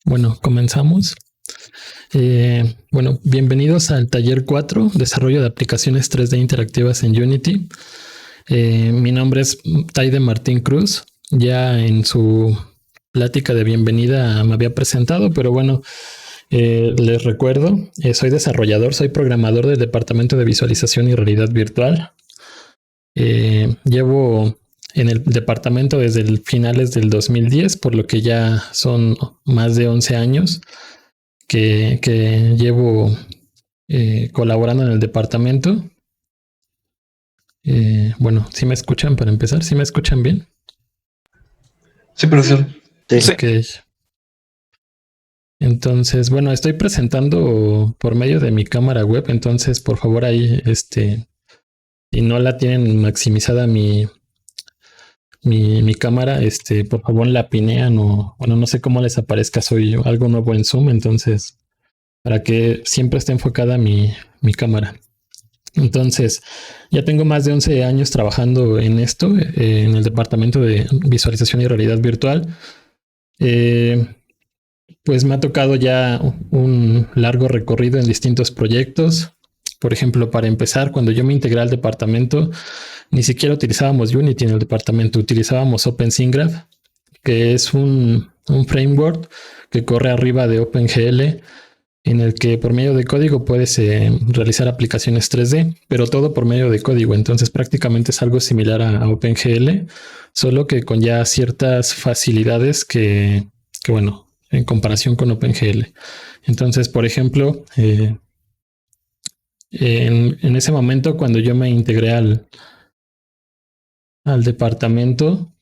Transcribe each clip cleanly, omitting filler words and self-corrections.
Bueno, comenzamos. Bienvenidos al taller 4, desarrollo de aplicaciones 3D interactivas en Unity. Mi nombre es Taide Martín Cruz. Ya en su plática de bienvenida me había presentado, pero bueno, les recuerdo, soy desarrollador, soy programador del Departamento de Visualización y Realidad Virtual. Llevo en el departamento desde finales del 2010, por lo que ya son más de 11 años que llevo colaborando en el departamento. ¿Sí me escuchan para empezar? ¿Sí me escuchan bien? Sí, profesor. Sí. Ok. Entonces, bueno, estoy presentando por medio de mi cámara web, entonces por favor ahí, si no la tienen maximizada mi cámara, por favor la pinean o, bueno, no sé cómo les aparezca, soy algo nuevo en Zoom, entonces, para que siempre esté enfocada mi cámara. Entonces, ya tengo más de 11 años trabajando en esto, en el departamento de visualización y realidad virtual. Pues me ha tocado ya un largo recorrido en distintos proyectos. Por ejemplo, para empezar, cuando yo me integré al departamento, ni siquiera utilizábamos Unity en el departamento, utilizábamos OpenSyncGraph, que es un framework que corre arriba de OpenGL, en el que por medio de código puedes realizar aplicaciones 3D, pero todo por medio de código. Entonces prácticamente es algo similar a OpenGL, solo que con ya ciertas facilidades que bueno, en comparación con OpenGL. Entonces, por ejemplo, en ese momento cuando yo me integré al departamento,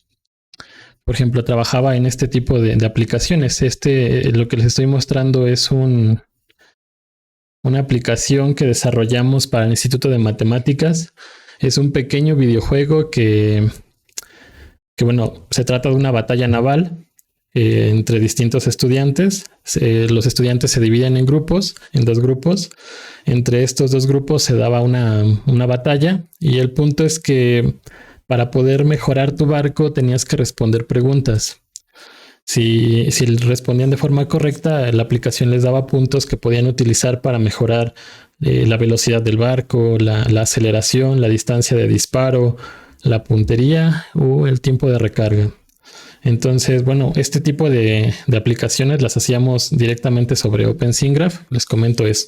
por ejemplo, trabajaba en este tipo de aplicaciones. Lo que les estoy mostrando es una aplicación que desarrollamos para el Instituto de Matemáticas. Es un pequeño videojuego que bueno, se trata de una batalla naval entre distintos estudiantes. Los estudiantes se dividen en grupos, en dos grupos. Entre estos dos grupos se daba una batalla y el punto es que para poder mejorar tu barco tenías que responder preguntas. Si respondían de forma correcta, la aplicación les daba puntos que podían utilizar para mejorar la velocidad del barco, la aceleración, la distancia de disparo, la puntería o el tiempo de recarga. Entonces, bueno, este tipo de aplicaciones las hacíamos directamente sobre OpenSyncGraph. Les comento, es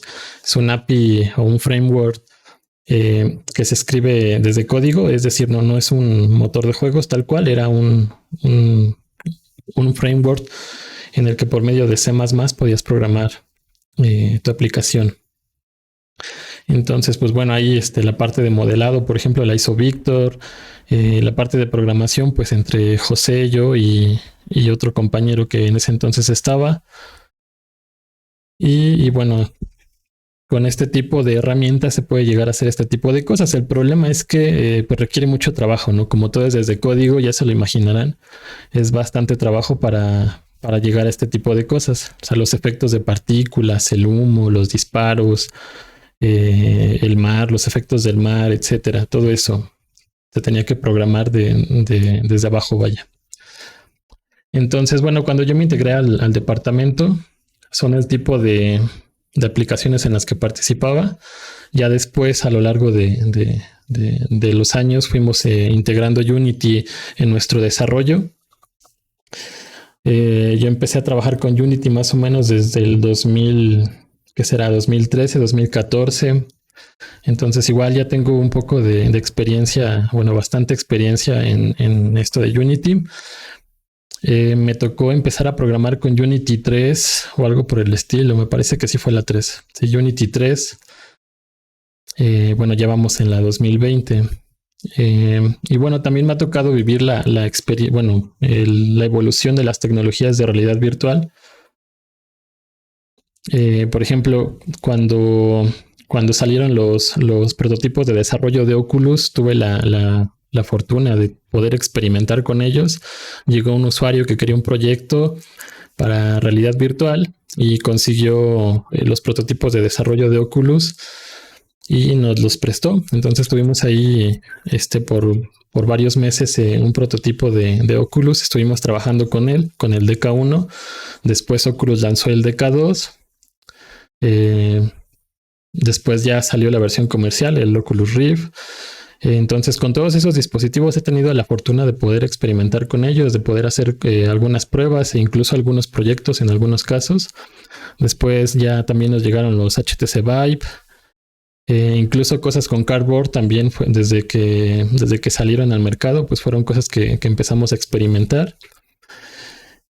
un API o un framework que se escribe desde código, es decir, no es un motor de juegos tal cual, era un framework en el que por medio de C++ podías programar tu aplicación. Entonces, pues bueno, ahí la parte de modelado, por ejemplo, la hizo Víctor. La parte de programación, pues entre José, yo y otro compañero que en ese entonces estaba. Y bueno, con este tipo de herramientas se puede llegar a hacer este tipo de cosas. El problema es que pues requiere mucho trabajo, ¿no? Como todo es desde código, ya se lo imaginarán, es bastante trabajo para llegar a este tipo de cosas. O sea, los efectos de partículas, el humo, los disparos, el mar, los efectos del mar, etcétera. Todo eso se tenía que programar desde abajo, vaya. Entonces, bueno, cuando yo me integré al departamento, son el tipo de aplicaciones en las que participaba. Ya después, a lo largo de los años, fuimos integrando Unity en nuestro desarrollo. Yo empecé a trabajar con Unity más o menos desde el 2000, ¿qué será? 2013, 2014. Entonces igual ya tengo un poco de experiencia, bueno, bastante experiencia en esto de Unity. Me tocó empezar a programar con Unity 3 o algo por el estilo, me parece que sí fue la 3. Sí, Unity 3. Bueno, ya vamos en la 2020. Y bueno, también me ha tocado vivir la evolución de las tecnologías de realidad virtual. Por ejemplo, cuando salieron los prototipos de desarrollo de Oculus, tuve la fortuna de poder experimentar con ellos. Llegó un usuario que quería un proyecto para realidad virtual y consiguió los prototipos de desarrollo de Oculus. y nos los prestó. Entonces tuvimos ahí por varios meses un prototipo de Oculus. Estuvimos trabajando con él, con el DK1. Después Oculus lanzó el DK2. Después ya salió la versión comercial, el Oculus Rift. Entonces, con todos esos dispositivos he tenido la fortuna de poder experimentar con ellos, de poder hacer algunas pruebas e incluso algunos proyectos en algunos casos. Después ya también nos llegaron los HTC Vive. Incluso cosas con Cardboard también fue desde que salieron al mercado, pues fueron cosas que empezamos a experimentar.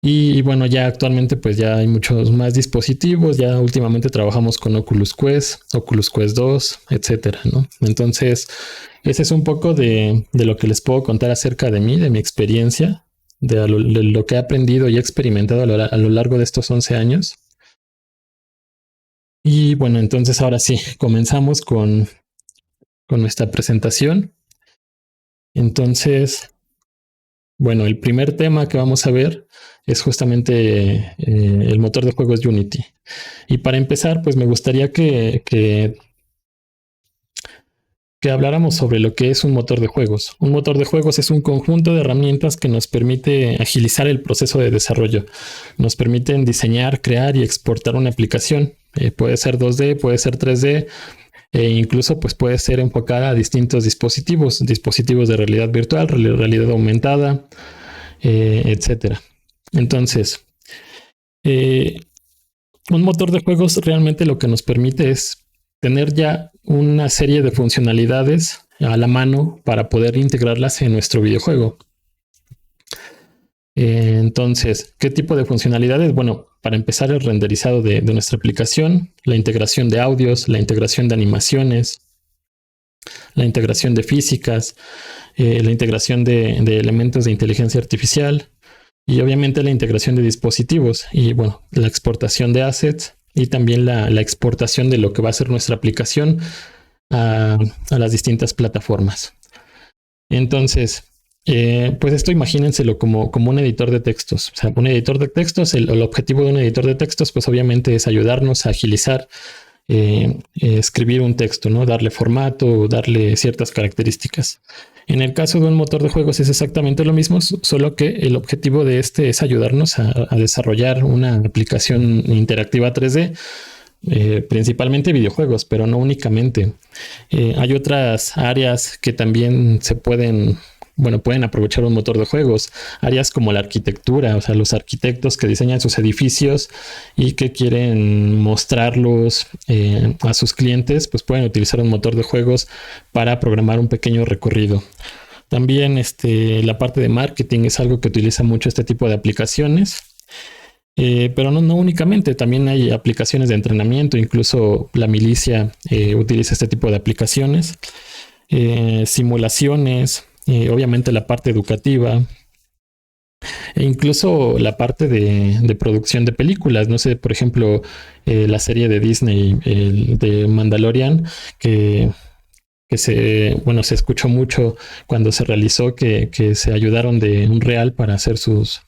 Y bueno, ya actualmente pues ya hay muchos más dispositivos, ya últimamente trabajamos con Oculus Quest 2, etcétera, ¿no? Entonces, ese es un poco de lo que les puedo contar acerca de mí, de mi experiencia, de lo que he aprendido y experimentado a lo largo de estos 11 años. Y bueno, entonces ahora sí, comenzamos con nuestra presentación. Entonces, bueno, el primer tema que vamos a ver es justamente el motor de juegos Unity. Y para empezar, pues me gustaría que habláramos sobre lo que es un motor de juegos. Un motor de juegos es un conjunto de herramientas que nos permite agilizar el proceso de desarrollo. Nos permiten diseñar, crear y exportar una aplicación. Puede ser 2D, puede ser 3D, e incluso pues puede ser enfocada a distintos dispositivos de realidad virtual, realidad aumentada, etcétera. Entonces, un motor de juegos realmente lo que nos permite es tener ya una serie de funcionalidades a la mano para poder integrarlas en nuestro videojuego. Entonces, ¿qué tipo de funcionalidades? Bueno, para empezar, el renderizado de nuestra aplicación, la integración de audios, la integración de animaciones, la integración de físicas, la integración de elementos de inteligencia artificial y obviamente la integración de dispositivos y bueno, la exportación de assets y también la exportación de lo que va a ser nuestra aplicación a las distintas plataformas. Entonces, pues esto imagínenselo como un editor de textos. O sea, un editor de textos, el objetivo de un editor de textos, pues obviamente es ayudarnos a agilizar, escribir un texto, ¿no? Darle formato, darle ciertas características. En el caso de un motor de juegos es exactamente lo mismo, solo que el objetivo de este es ayudarnos a desarrollar una aplicación interactiva 3D, principalmente videojuegos, pero no únicamente. Hay otras áreas que también pueden aprovechar un motor de juegos. Áreas como la arquitectura, o sea, los arquitectos que diseñan sus edificios y que quieren mostrarlos a sus clientes, pues pueden utilizar un motor de juegos para programar un pequeño recorrido. También la parte de marketing es algo que utiliza mucho este tipo de aplicaciones. Pero no únicamente, también hay aplicaciones de entrenamiento, incluso la milicia utiliza este tipo de aplicaciones, simulaciones, obviamente la parte educativa e incluso la parte de producción de películas. No sé, por ejemplo, la serie de Disney de Mandalorian que se escuchó mucho cuando se realizó que se ayudaron de Unreal para hacer sus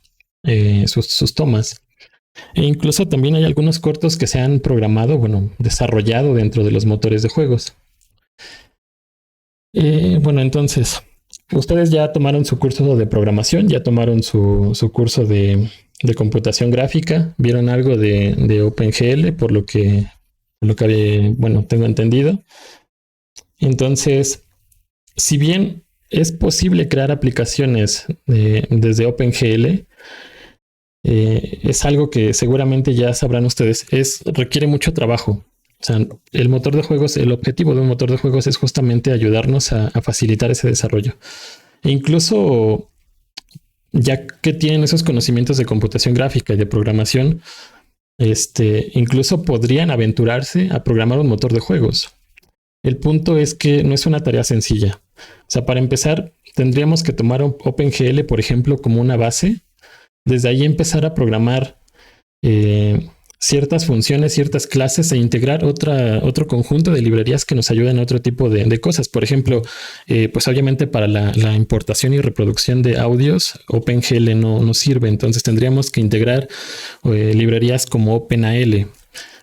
tomas. E incluso también hay algunos cortos que se han programado, desarrollado dentro de los motores de juegos. Entonces, ustedes ya tomaron su curso de programación, ya tomaron su curso de computación gráfica, vieron algo de OpenGL, por lo que tengo entendido. Entonces, si bien es posible crear aplicaciones desde OpenGL, es algo que seguramente ya sabrán ustedes, requiere mucho trabajo. O sea, el objetivo de un motor de juegos es justamente ayudarnos a facilitar ese desarrollo. E incluso, ya que tienen esos conocimientos de computación gráfica y de programación, incluso podrían aventurarse a programar un motor de juegos. El punto es que no es una tarea sencilla. O sea, para empezar, tendríamos que tomar OpenGL, por ejemplo, como una base. Desde ahí empezar a programar ciertas funciones, ciertas clases e integrar otro conjunto de librerías que nos ayuden a otro tipo de cosas. Por ejemplo, pues obviamente para la importación y reproducción de audios, OpenGL no sirve. Entonces tendríamos que integrar librerías como OpenAL,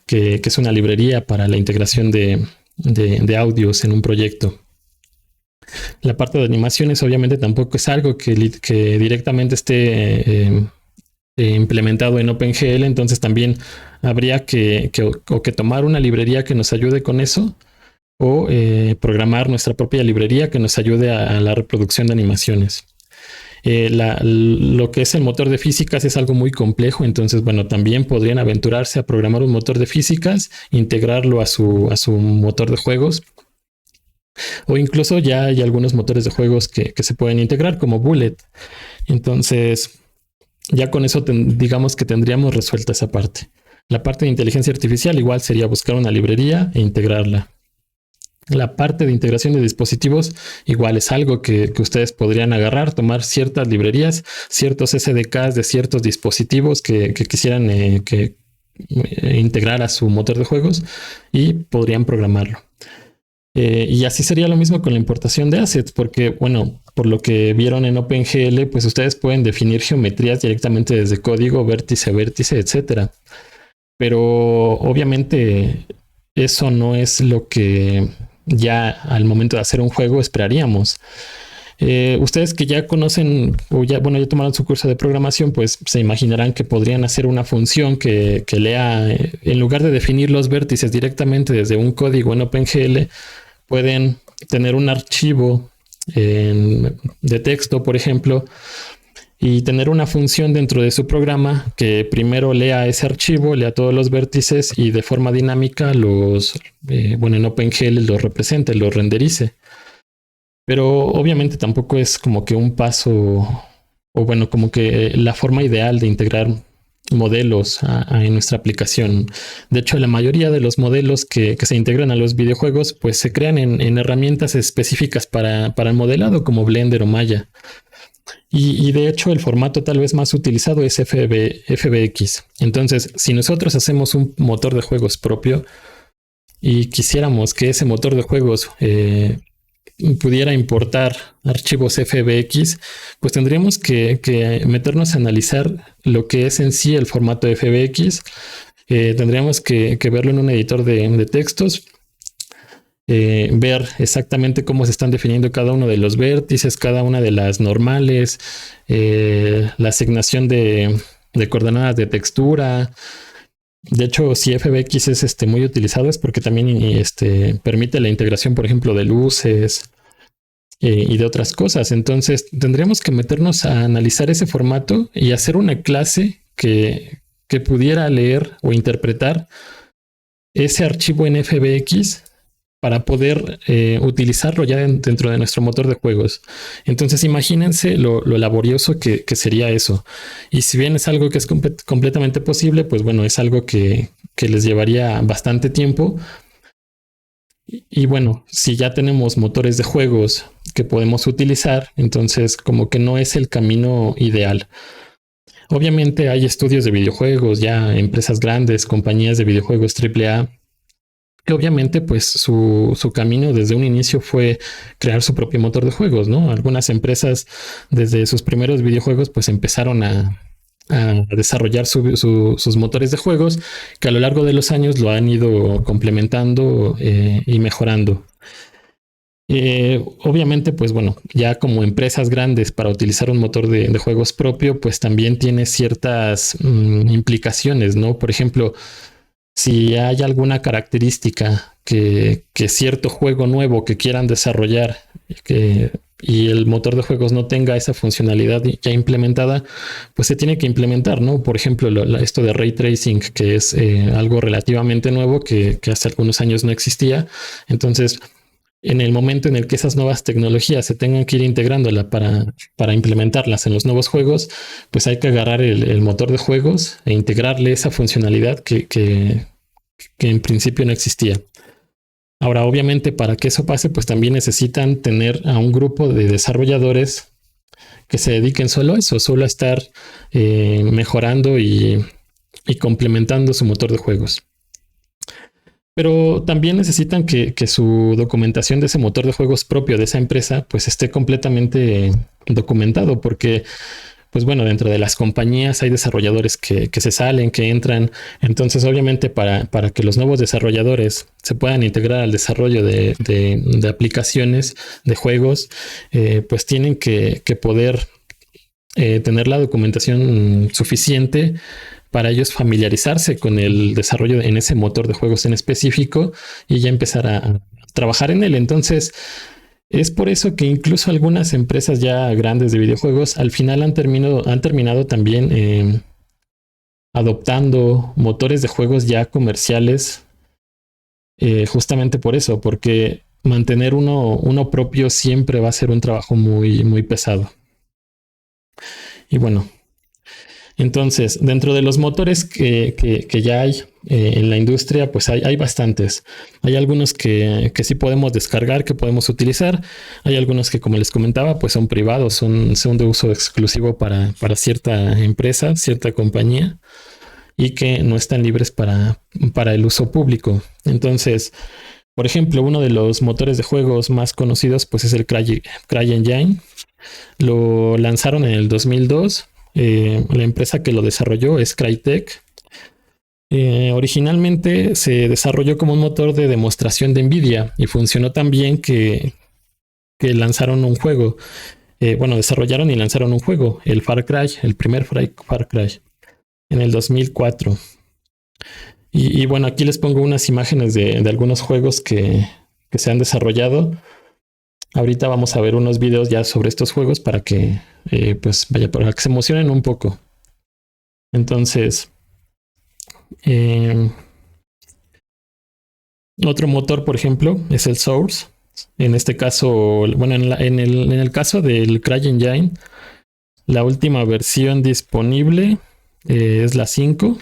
que es una librería para la integración de de audios en un proyecto. La parte de animaciones obviamente tampoco es algo que directamente esté implementado en OpenGL, entonces también habría que tomar una librería que nos ayude con eso o programar nuestra propia librería que nos ayude a la reproducción de animaciones. Lo que es el motor de físicas es algo muy complejo, entonces bueno, también podrían aventurarse a programar un motor de físicas, integrarlo a su motor de juegos, o incluso ya hay algunos motores de juegos que se pueden integrar como Bullet. Entonces ya con eso digamos que tendríamos resuelta esa parte. La parte de inteligencia artificial igual sería buscar una librería e integrarla. La parte de integración de dispositivos igual es algo que ustedes podrían agarrar, tomar ciertas librerías, ciertos SDKs de ciertos dispositivos que quisieran integrar a su motor de juegos y podrían programarlo. Y así sería lo mismo con la importación de assets, porque bueno, por lo que vieron en OpenGL, pues ustedes pueden definir geometrías directamente desde código, vértice a vértice, etcétera. Pero obviamente eso no es lo que ya al momento de hacer un juego esperaríamos. Ustedes que ya conocen o ya tomaron su curso de programación, pues se imaginarán que podrían hacer una función que lea, en lugar de definir los vértices directamente desde un código en OpenGL, pueden tener un archivo de texto, por ejemplo, y tener una función dentro de su programa que primero lea ese archivo, lea todos los vértices y de forma dinámica en OpenGL los represente, los renderice. Pero obviamente tampoco es como que un paso, o bueno, como que la forma ideal de integrar modelos en nuestra aplicación. De hecho, la mayoría de los modelos que se integran a los videojuegos, pues se crean en herramientas específicas para el modelado, como Blender o Maya. Y de hecho, el formato tal vez más utilizado es FBX. Entonces, si nosotros hacemos un motor de juegos propio y quisiéramos que ese motor de juegos pudiera importar archivos FBX, pues tendríamos que meternos a analizar lo que es en sí el formato FBX. Tendríamos que verlo en un editor de textos, ver exactamente cómo se están definiendo cada uno de los vértices, cada una de las normales, la asignación de coordenadas de textura. De hecho, si FBX es muy utilizado es porque también permite la integración, por ejemplo, de luces y de otras cosas. Entonces, tendríamos que meternos a analizar ese formato y hacer una clase que pudiera leer o interpretar ese archivo en FBX para poder utilizarlo ya dentro de nuestro motor de juegos. Entonces imagínense lo laborioso que sería eso. Y si bien es algo que es completamente posible, pues bueno, es algo que les llevaría bastante tiempo. Y bueno, si ya tenemos motores de juegos que podemos utilizar, entonces como que no es el camino ideal. Obviamente hay estudios de videojuegos, ya empresas grandes, compañías de videojuegos AAA, que obviamente pues su camino desde un inicio fue crear su propio motor de juegos, ¿no? Algunas empresas desde sus primeros videojuegos pues empezaron a desarrollar sus motores de juegos que a lo largo de los años lo han ido complementando y mejorando. Obviamente, pues bueno, ya como empresas grandes para utilizar un motor de juegos propio, pues también tiene ciertas implicaciones, ¿no? Por ejemplo, si hay alguna característica que cierto juego nuevo que quieran desarrollar y el motor de juegos no tenga esa funcionalidad ya implementada, pues se tiene que implementar, ¿no? Por ejemplo, esto de Ray Tracing, que es algo relativamente nuevo que hace algunos años no existía. Entonces, en el momento en el que esas nuevas tecnologías se tengan que ir integrándola para implementarlas en los nuevos juegos, pues hay que agarrar el motor de juegos e integrarle esa funcionalidad que en principio no existía. Ahora, obviamente, para que eso pase, pues también necesitan tener a un grupo de desarrolladores que se dediquen solo a eso, solo a estar mejorando y complementando su motor de juegos. Pero también necesitan que su documentación de ese motor de juegos propio de esa empresa pues esté completamente documentado, porque pues bueno, dentro de las compañías hay desarrolladores que se salen, que entran. Entonces, obviamente, para que los nuevos desarrolladores se puedan integrar al desarrollo de aplicaciones, de juegos, pues tienen que poder tener la documentación suficiente para ellos familiarizarse con el desarrollo en ese motor de juegos en específico y ya empezar a trabajar en él. Entonces, es por eso que incluso algunas empresas ya grandes de videojuegos al final han terminado también adoptando motores de juegos ya comerciales, justamente por eso, porque mantener uno propio siempre va a ser un trabajo muy, muy pesado. Y bueno, entonces, dentro de los motores que ya hay en la industria, pues hay bastantes. Hay algunos que sí podemos descargar, que podemos utilizar. Hay algunos que, como les comentaba, pues son privados, son de uso exclusivo para cierta empresa, cierta compañía, y que no están libres para el uso público. Entonces, por ejemplo, uno de los motores de juegos más conocidos pues es el CryEngine. Lo lanzaron en el 2002. La empresa que lo desarrolló es Crytek. Originalmente se desarrolló como un motor de demostración de NVIDIA y funcionó tan bien que lanzaron un juego. Desarrollaron y lanzaron un juego, el Far Cry, el primer Far Cry, en el 2004. Y bueno, aquí les pongo unas imágenes de algunos juegos que se han desarrollado. Ahorita vamos a ver unos videos ya sobre estos juegos para que, para que se emocionen un poco. Entonces, otro motor, por ejemplo, es el Source. En este caso, bueno, en el caso del CryEngine, la última versión disponible es la 5.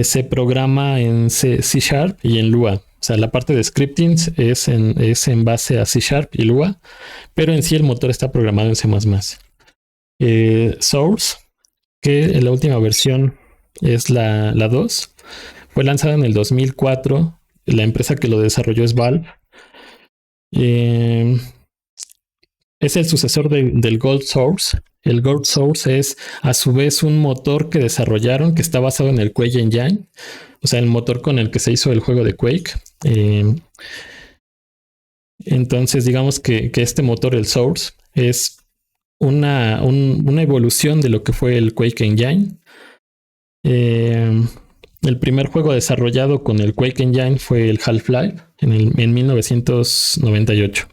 Se programa en C Sharp y en Lua. O sea, la parte de scripting es en base a C Sharp y Lua, pero en sí el motor está programado en C++. Source, que la última versión es la 2, fue lanzada en el 2004. La empresa que lo desarrolló es Valve. Es el sucesor del Gold Source. El Gold Source es a su vez un motor que desarrollaron que está basado en el Quake Engine, o sea, el motor con el que se hizo el juego de Quake. Entonces, digamos que este motor, el Source, es una evolución de lo que fue el Quake Engine. El primer juego desarrollado con el Quake Engine fue el Half-Life en 1998.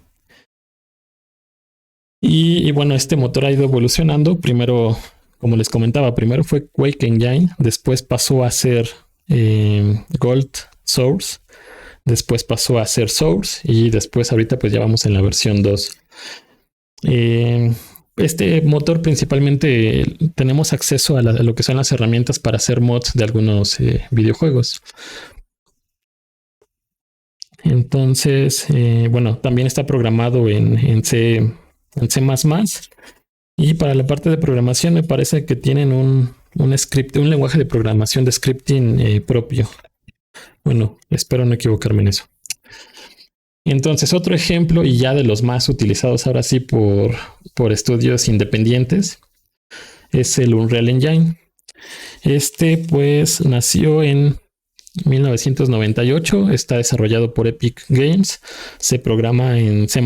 Y bueno, este motor ha ido evolucionando. Primero, como les comentaba, primero fue Quake Engine, después pasó a ser Gold Source, después pasó a ser Source y después ahorita pues ya vamos en la versión 2. Este motor principalmente tenemos acceso a lo que son las herramientas para hacer mods de algunos videojuegos. Entonces, también está programado en C++. Y para la parte de programación me parece que tienen un lenguaje de programación de scripting propio. Bueno, espero no equivocarme en eso. Entonces, otro ejemplo, y ya de los más utilizados ahora sí por estudios independientes, es el Unreal Engine. Este pues nació en 1998, está desarrollado por Epic Games, se programa en C++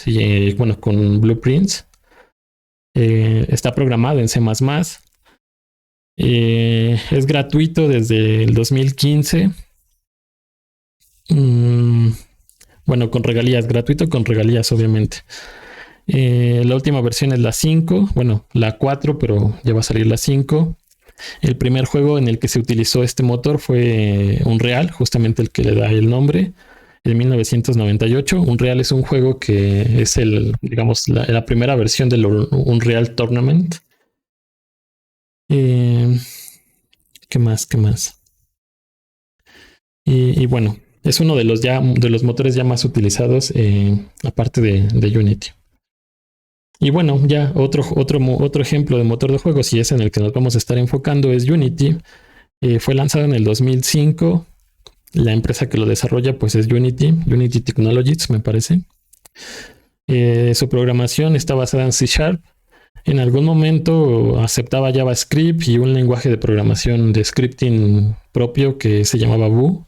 y con Blueprints. Está programado en C++. Es gratuito desde el 2015. Con regalías, gratuito con regalías, obviamente. La última versión es la 5, la 4, pero ya va a salir la 5. El primer juego en el que se utilizó este motor fue Unreal, justamente el que le da el nombre, en 1998. Unreal es un juego que es la primera versión del Unreal Tournament. ¿Qué más? Y es uno de los motores ya más utilizados, aparte de Unity. Y ya otro ejemplo de motor de juegos, y es en el que nos vamos a estar enfocando, es Unity. Fue lanzado en el 2005. La empresa que lo desarrolla pues es Unity Technologies, me parece. Su programación está basada en C Sharp. En algún momento aceptaba JavaScript y un lenguaje de programación de scripting propio que se llamaba Vue.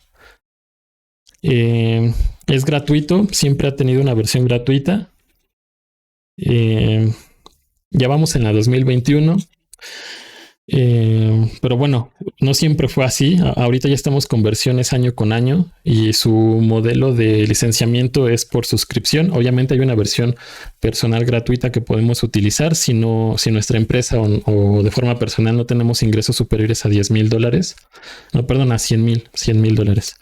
Es gratuito, siempre ha tenido una versión gratuita. Ya vamos en la 2021. Pero bueno, no siempre fue así. Ahorita ya estamos con versiones año con año y su modelo de licenciamiento es por suscripción. Obviamente hay una versión personal gratuita que podemos utilizar si nuestra empresa o de forma personal no tenemos ingresos superiores a $10,000. No, perdón, a $100,000.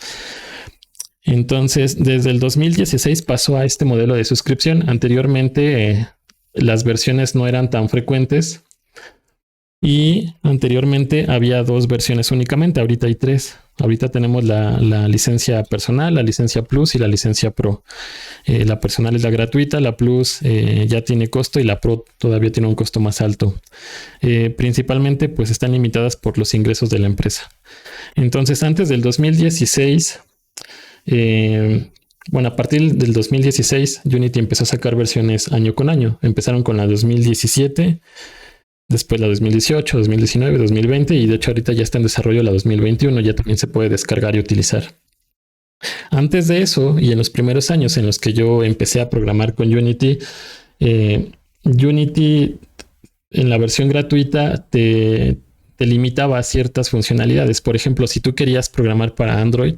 Entonces, desde el 2016 pasó a este modelo de suscripción. Anteriormente, las versiones no eran tan frecuentes. Y anteriormente había 2 versiones únicamente, ahorita hay 3. Ahorita tenemos la licencia personal, la licencia Plus y la licencia Pro. La personal es la gratuita, la Plus ya tiene costo y la Pro todavía tiene un costo más alto. Principalmente pues están limitadas por los ingresos de la empresa. Entonces antes del 2016, bueno, a partir del 2016 Unity empezó a sacar versiones año con año. Empezaron con la 2017. Después la 2018, 2019, 2020 y de hecho ahorita ya está en desarrollo la 2021, ya también se puede descargar y utilizar. Antes de eso y en los primeros años en los que yo empecé a programar con Unity, Unity en la versión gratuita te limitaba a ciertas funcionalidades. Por ejemplo, si tú querías programar para Android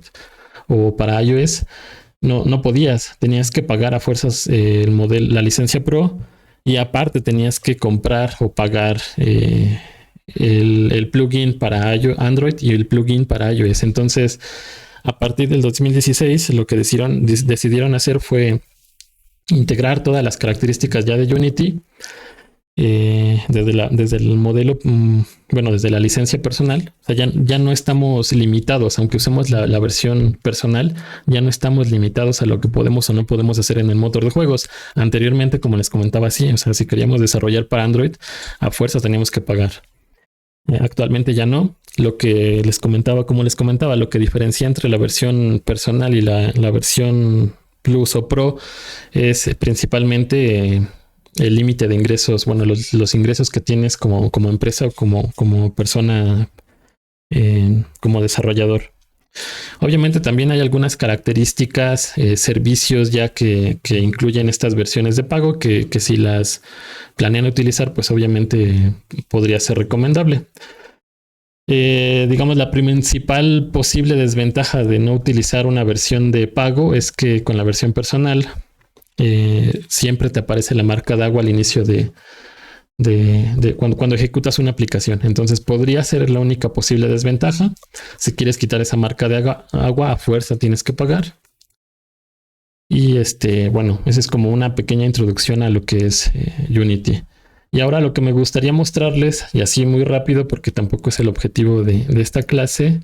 o para iOS, no podías, tenías que pagar a fuerzas la licencia Pro. Y aparte tenías que comprar o pagar el plugin para Android y el plugin para iOS. Entonces, a partir del 2016, lo que decidieron hacer fue integrar todas las características ya de Unity desde el modelo, desde la licencia personal. O sea, ya no estamos limitados, aunque usemos la versión personal, ya no estamos limitados a lo que podemos o no podemos hacer en el motor de juegos. Anteriormente, como les comentaba, sí, o sea, si queríamos desarrollar para Android, a fuerza teníamos que pagar. Actualmente ya no. Lo que les comentaba, lo que diferencia entre la versión personal y la versión Plus o Pro es principalmente el límite de ingresos, bueno, los ingresos que tienes como empresa o como persona, como desarrollador. Obviamente también hay algunas características, servicios ya que incluyen estas versiones de pago que si las planean utilizar, pues obviamente podría ser recomendable. Digamos, la principal posible desventaja de no utilizar una versión de pago es que con la versión personal siempre te aparece la marca de agua al inicio de cuando ejecutas una aplicación. Entonces podría ser la única posible desventaja. Si quieres quitar esa marca de agua, a fuerza tienes que pagar. Y bueno, esa es como una pequeña introducción a lo que es Unity. Y ahora lo que me gustaría mostrarles, y así muy rápido porque tampoco es el objetivo de esta clase,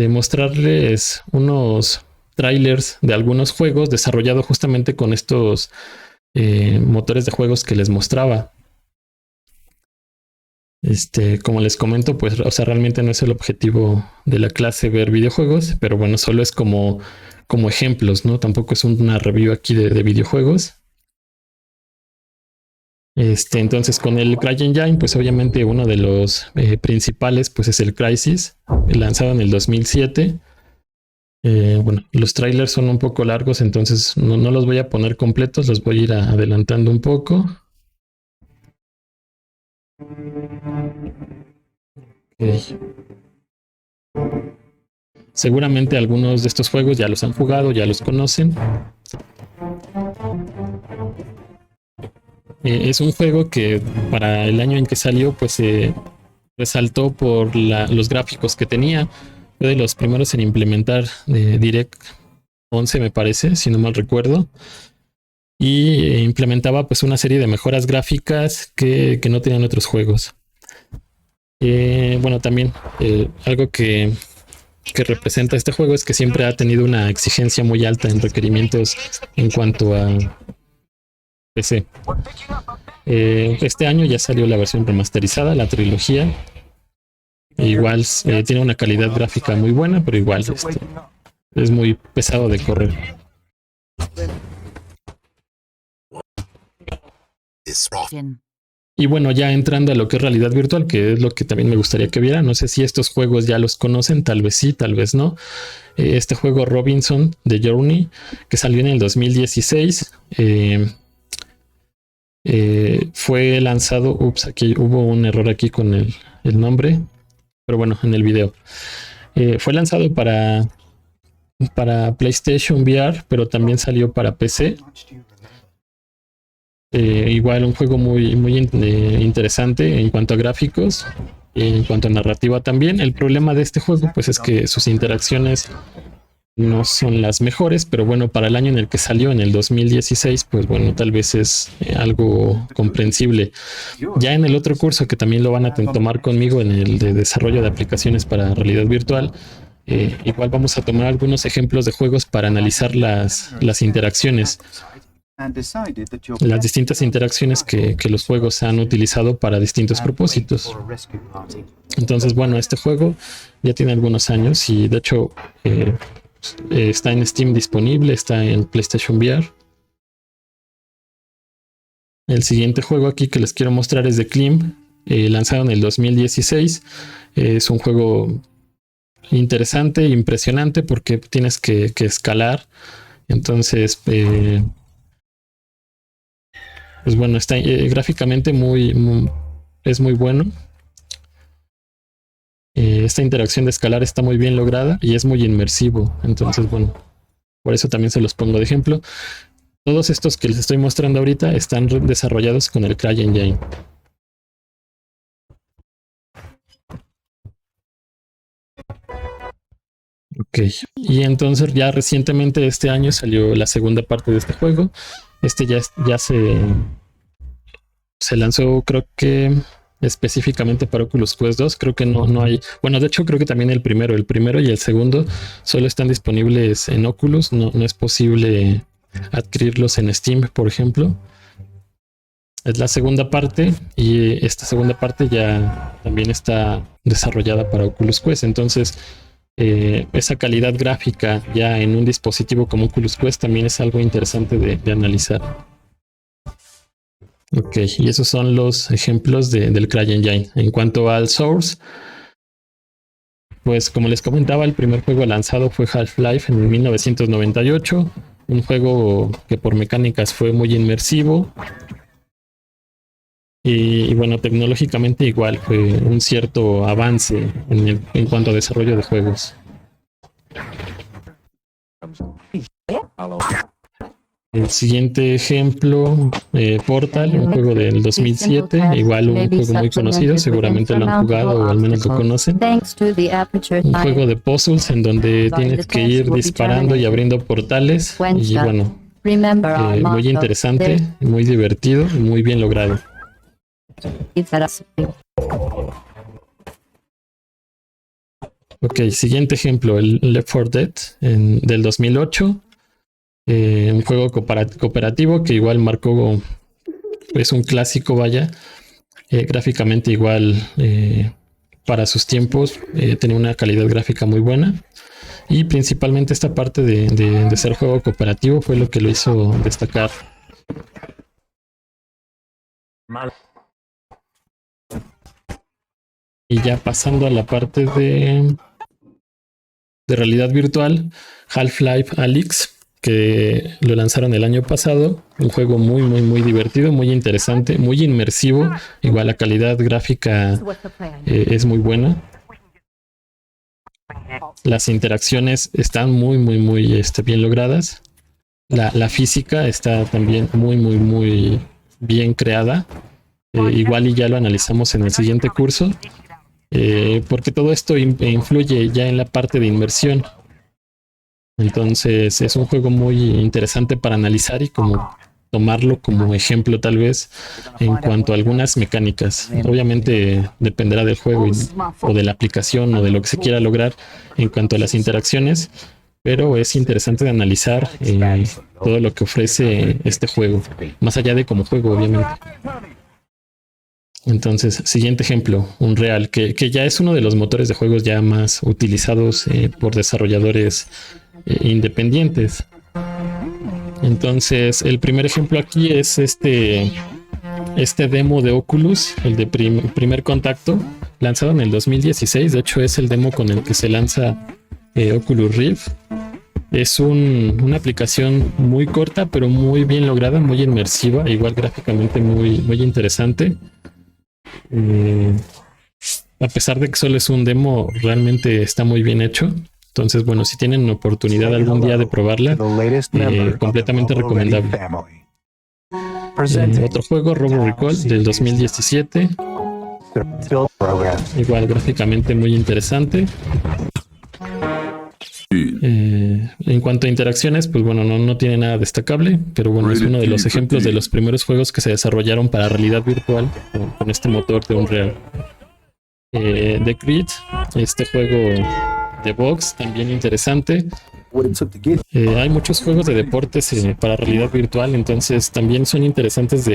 mostrarles unos trailers de algunos juegos desarrollados justamente con estos motores de juegos que les mostraba. Como les comento, pues, o sea, realmente no es el objetivo de la clase ver videojuegos, pero bueno, solo es como ejemplos, ¿no? Tampoco es una review aquí de videojuegos. Entonces con el CryEngine, pues obviamente uno de los principales, pues es el Crysis, lanzado en el 2007. Bueno, los trailers son un poco largos, entonces no los voy a poner completos, los voy a ir adelantando un poco. Okay. Seguramente algunos de estos juegos ya los han jugado, ya los conocen. Es un juego que para el año en que salió, pues resaltó por los gráficos que tenía. Fue de los primeros en implementar DirectX 11, me parece, si no mal recuerdo. Y implementaba pues una serie de mejoras gráficas que no tenían otros juegos. Bueno, también algo que representa este juego es que siempre ha tenido una exigencia muy alta en requerimientos en cuanto a PC. Este año ya salió la versión remasterizada, la trilogía. Igual tiene una calidad gráfica muy buena, pero igual es muy pesado de correr. Y bueno, ya entrando a lo que es realidad virtual, que es lo que también me gustaría que viera. No sé si estos juegos ya los conocen, tal vez sí, tal vez no. Este juego Robinson de Journey, que salió en el 2016, fue lanzado. Ups, aquí hubo un error aquí con el nombre, pero bueno, en el video. Fue lanzado para PlayStation VR, pero también salió para PC. Igual un juego muy interesante en cuanto a gráficos, en cuanto a narrativa también. El problema de este juego pues es que sus interacciones no son las mejores, pero bueno, para el año en el que salió, en el 2016, pues bueno, tal vez es algo comprensible. Ya en el otro curso que también lo van a tomar conmigo, en el de desarrollo de aplicaciones para realidad virtual, igual vamos a tomar algunos ejemplos de juegos para analizar las interacciones. Las distintas interacciones que los juegos han utilizado para distintos propósitos. Entonces, bueno, este juego ya tiene algunos años y de hecho está en Steam disponible, está en PlayStation VR. El siguiente juego aquí que les quiero mostrar es de Klim, lanzado en el 2016. Es un juego interesante, impresionante, porque tienes que escalar. Entonces, pues bueno, está gráficamente es muy bueno. Esta interacción de escalar está muy bien lograda y es muy inmersivo. Entonces, bueno, por eso también se los pongo de ejemplo. Todos estos que les estoy mostrando ahorita están desarrollados con el CryEngine. Ok, y entonces ya recientemente este año salió la segunda parte de este juego. Este ya se lanzó, creo que específicamente para Oculus Quest 2. Creo que no hay. Bueno, de hecho, creo que también el primero y el segundo solo están disponibles en Oculus. No es posible adquirirlos en Steam, por ejemplo. Es la segunda parte y esta segunda parte ya también está desarrollada para Oculus Quest. Entonces, esa calidad gráfica ya en un dispositivo como Oculus Quest también es algo interesante de analizar. Ok, y esos son los ejemplos del CryEngine. En cuanto al Source, pues como les comentaba, el primer juego lanzado fue Half-Life en 1998. Un juego que por mecánicas fue muy inmersivo. Y bueno, tecnológicamente igual fue un cierto avance en cuanto a desarrollo de juegos. El siguiente ejemplo, Portal, un juego del 2007, igual un juego muy conocido, seguramente lo han jugado o al menos lo conocen. Un juego de puzzles en donde tienes que ir disparando y abriendo portales y bueno, muy interesante, muy divertido y muy bien logrado. Ok, siguiente ejemplo, el Left 4 Dead del 2008. Un juego cooperativo que igual marcó, es un clásico, vaya. Gráficamente igual, para sus tiempos, tenía una calidad gráfica muy buena. Y principalmente esta parte de ser juego cooperativo fue lo que lo hizo destacar. Y ya pasando a la parte de realidad virtual, Half-Life Alyx, que lo lanzaron el año pasado. Un juego muy divertido, muy interesante, muy inmersivo. Igual la calidad gráfica es muy buena. Las interacciones están muy bien logradas. La física está también muy bien creada. Igual y ya lo analizamos en el siguiente curso. Porque todo esto influye ya en la parte de inmersión. Entonces es un juego muy interesante para analizar y como tomarlo como ejemplo tal vez en cuanto a algunas mecánicas. Obviamente dependerá del juego o de la aplicación o de lo que se quiera lograr en cuanto a las interacciones, pero es interesante de analizar todo lo que ofrece este juego, más allá de como juego, obviamente. Entonces, siguiente ejemplo, Unreal, que ya es uno de los motores de juegos ya más utilizados por desarrolladores independientes. Entonces, el primer ejemplo aquí es este este demo de Oculus, el de primer contacto, lanzado en el 2016. De hecho, es el demo con el que se lanza Oculus Rift. Es una aplicación muy corta, pero muy bien lograda, muy inmersiva, igual gráficamente muy interesante. A pesar de que solo es un demo, realmente está muy bien hecho. Entonces, bueno, si tienen oportunidad algún día de probarla, completamente recomendable. Otro juego, Robo Recall, del 2017. Igual gráficamente muy interesante. En cuanto a interacciones, pues bueno, no tiene nada destacable, pero bueno, es uno de los ejemplos de los primeros juegos que se desarrollaron para realidad virtual con este motor de Unreal. The Creed, este juego de box, también interesante. Hay muchos juegos de deportes para realidad virtual, entonces también son interesantes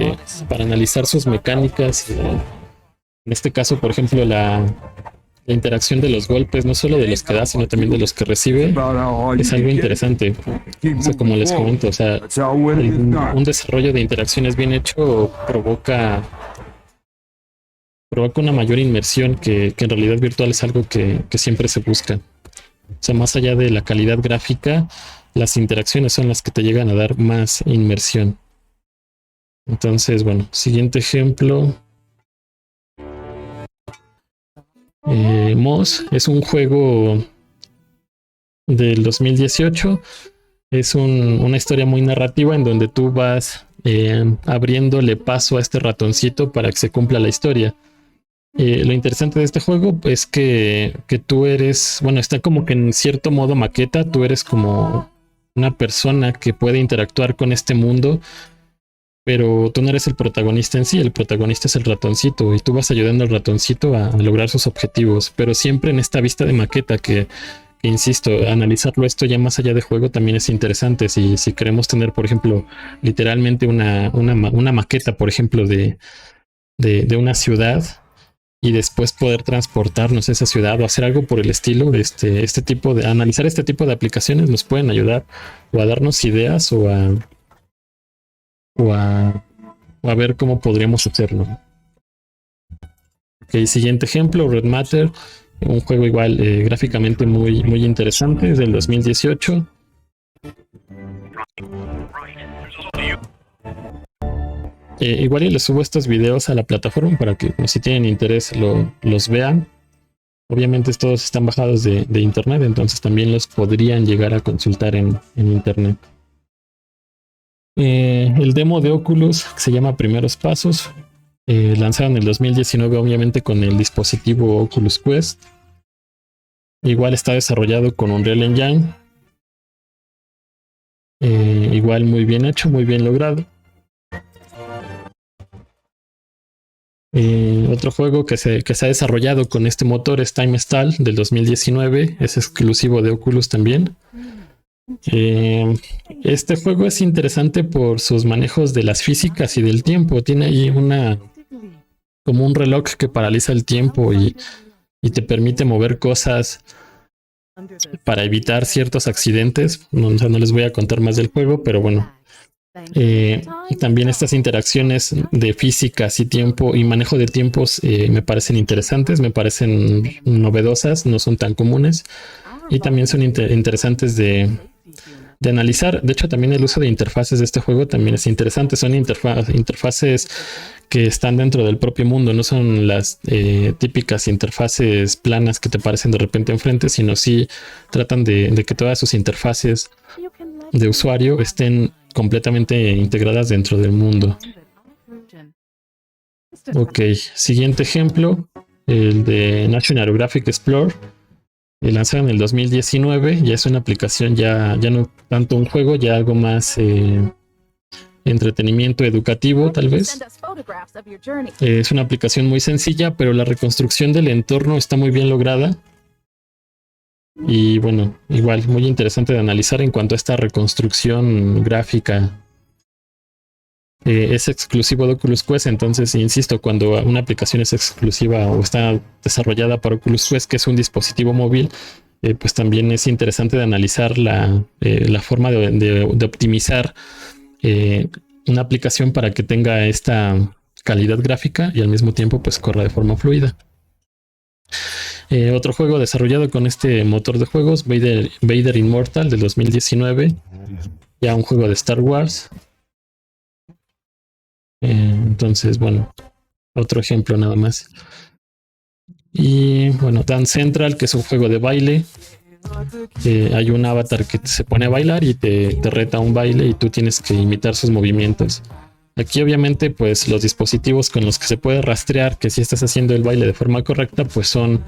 para analizar sus mecánicas. En este caso, por ejemplo, la interacción de los golpes, no solo de los que da, sino también de los que recibe, es algo interesante. O sea, como les comento, o sea, un desarrollo de interacciones bien hecho provoca una mayor inmersión que en realidad virtual es algo que siempre se busca. O sea, más allá de la calidad gráfica, las interacciones son las que te llegan a dar más inmersión. Entonces, bueno, siguiente ejemplo. Moss es un juego del 2018. Es una historia muy narrativa en donde tú vas abriéndole paso a este ratoncito para que se cumpla la historia. Lo interesante de este juego es que tú eres, bueno, está como que en cierto modo maqueta, tú eres como una persona que puede interactuar con este mundo, pero tú no eres el protagonista en sí, el protagonista es el ratoncito y tú vas ayudando al ratoncito a lograr sus objetivos, pero siempre en esta vista de maqueta que insisto, analizarlo esto ya más allá de juego también es interesante. Si queremos tener, por ejemplo, literalmente una maqueta, por ejemplo, de una ciudad y después poder transportarnos a esa ciudad o hacer algo por el estilo, este tipo de analizar este tipo de aplicaciones nos pueden ayudar o a darnos ideas o a ver cómo podríamos hacerlo. Ok, siguiente ejemplo, Red Matter, un juego igual gráficamente muy interesante, es del 2018. Igual y les subo estos videos a la plataforma para que si tienen interés los vean. Obviamente todos están bajados de internet, entonces también los podrían llegar a consultar en internet. El demo de Oculus que se llama Primeros Pasos, lanzado en el 2019 obviamente con el dispositivo Oculus Quest. Igual está desarrollado con Unreal Engine. Igual muy bien hecho, muy bien logrado. Otro juego que se ha desarrollado con este motor es Time Stall del 2019. Es exclusivo de Oculus también. Este juego es interesante por sus manejos de las físicas y del tiempo. Tiene ahí como un reloj que paraliza el tiempo y te permite mover cosas para evitar ciertos accidentes. No les voy a contar más del juego, pero bueno. También estas interacciones de físicas y tiempo y manejo de tiempos me parecen interesantes, me parecen novedosas, no son tan comunes y también son interesantes de analizar. De hecho, también el uso de interfaces de este juego también es interesante. Son interfaces que están dentro del propio mundo, no son las típicas interfaces planas que te aparecen de repente enfrente, sino sí tratan de que todas sus interfaces de usuario estén completamente integradas dentro del mundo. Ok, siguiente ejemplo, el de National Geographic Explorer, lanzado en el 2019. Ya es una aplicación, ya no tanto un juego, ya algo más entretenimiento educativo tal vez. Es una aplicación muy sencilla, pero la reconstrucción del entorno está muy bien lograda. Y bueno, igual muy interesante de analizar en cuanto a esta reconstrucción gráfica. Es exclusivo de Oculus Quest, entonces insisto, cuando una aplicación es exclusiva o está desarrollada para Oculus Quest, que es un dispositivo móvil, pues también es interesante de analizar la forma de optimizar una aplicación para que tenga esta calidad gráfica y al mismo tiempo pues corra de forma fluida. Otro juego desarrollado con este motor de juegos, Vader Immortal del 2019, ya un juego de Star Wars. Entonces, bueno, otro ejemplo nada más. Y bueno, Dance Central, que es un juego de baile. Hay un avatar que se pone a bailar y te reta a un baile y tú tienes que imitar sus movimientos. Aquí obviamente pues los dispositivos con los que se puede rastrear que si estás haciendo el baile de forma correcta pues son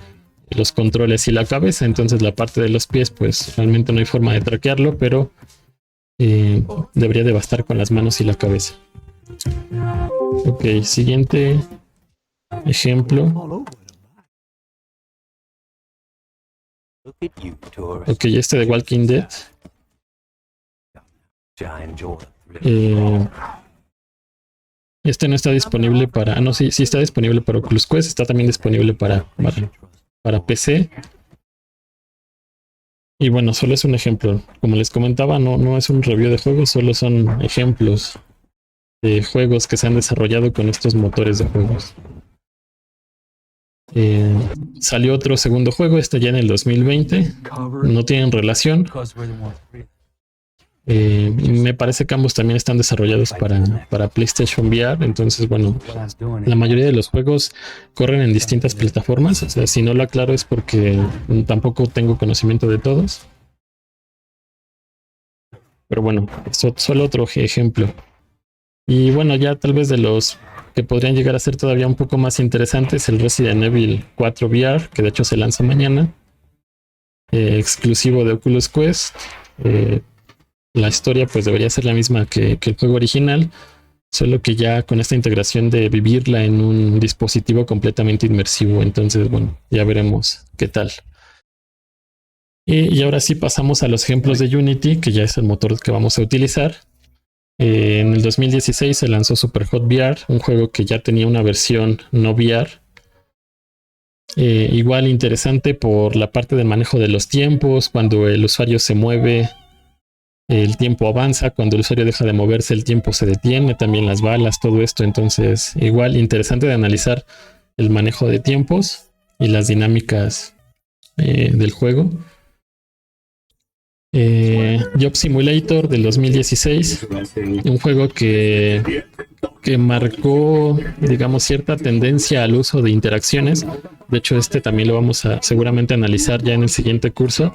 los controles y la cabeza. Entonces la parte de los pies pues realmente no hay forma de traquearlo, pero debería de bastar con las manos y la cabeza. Ok, siguiente ejemplo. Ok, este de Walking Dead. Este no está disponible para... no, sí está disponible para Oculus Quest. Está también disponible para PC. Y bueno, solo es un ejemplo. Como les comentaba, no es un review de juegos, solo son ejemplos de juegos que se han desarrollado con estos motores de juegos. Salió otro segundo juego, este ya en el 2020. No tienen relación. Me parece que ambos también están desarrollados para PlayStation VR. Entonces, bueno, la mayoría de los juegos corren en distintas plataformas. O sea, si no lo aclaro es porque tampoco tengo conocimiento de todos. Pero bueno, solo otro ejemplo. Y bueno, ya tal vez de los que podrían llegar a ser todavía un poco más interesantes, el Resident Evil 4 VR, que de hecho se lanza mañana, exclusivo de Oculus Quest. La historia pues debería ser la misma que el juego original, solo que ya con esta integración de vivirla en un dispositivo completamente inmersivo. Entonces, bueno, ya veremos qué tal. Y ahora sí pasamos a los ejemplos de Unity, que ya es el motor que vamos a utilizar. En el 2016 se lanzó Superhot VR, un juego que ya tenía una versión no VR. Igual interesante por la parte de manejo de los tiempos. Cuando el usuario se mueve, el tiempo avanza. Cuando el usuario deja de moverse, el tiempo se detiene. También las balas, todo esto. Entonces, igual interesante de analizar el manejo de tiempos y las dinámicas del juego. Job Simulator del 2016, un juego que marcó, digamos, cierta tendencia al uso de interacciones. De hecho, este también lo vamos a seguramente analizar ya en el siguiente curso.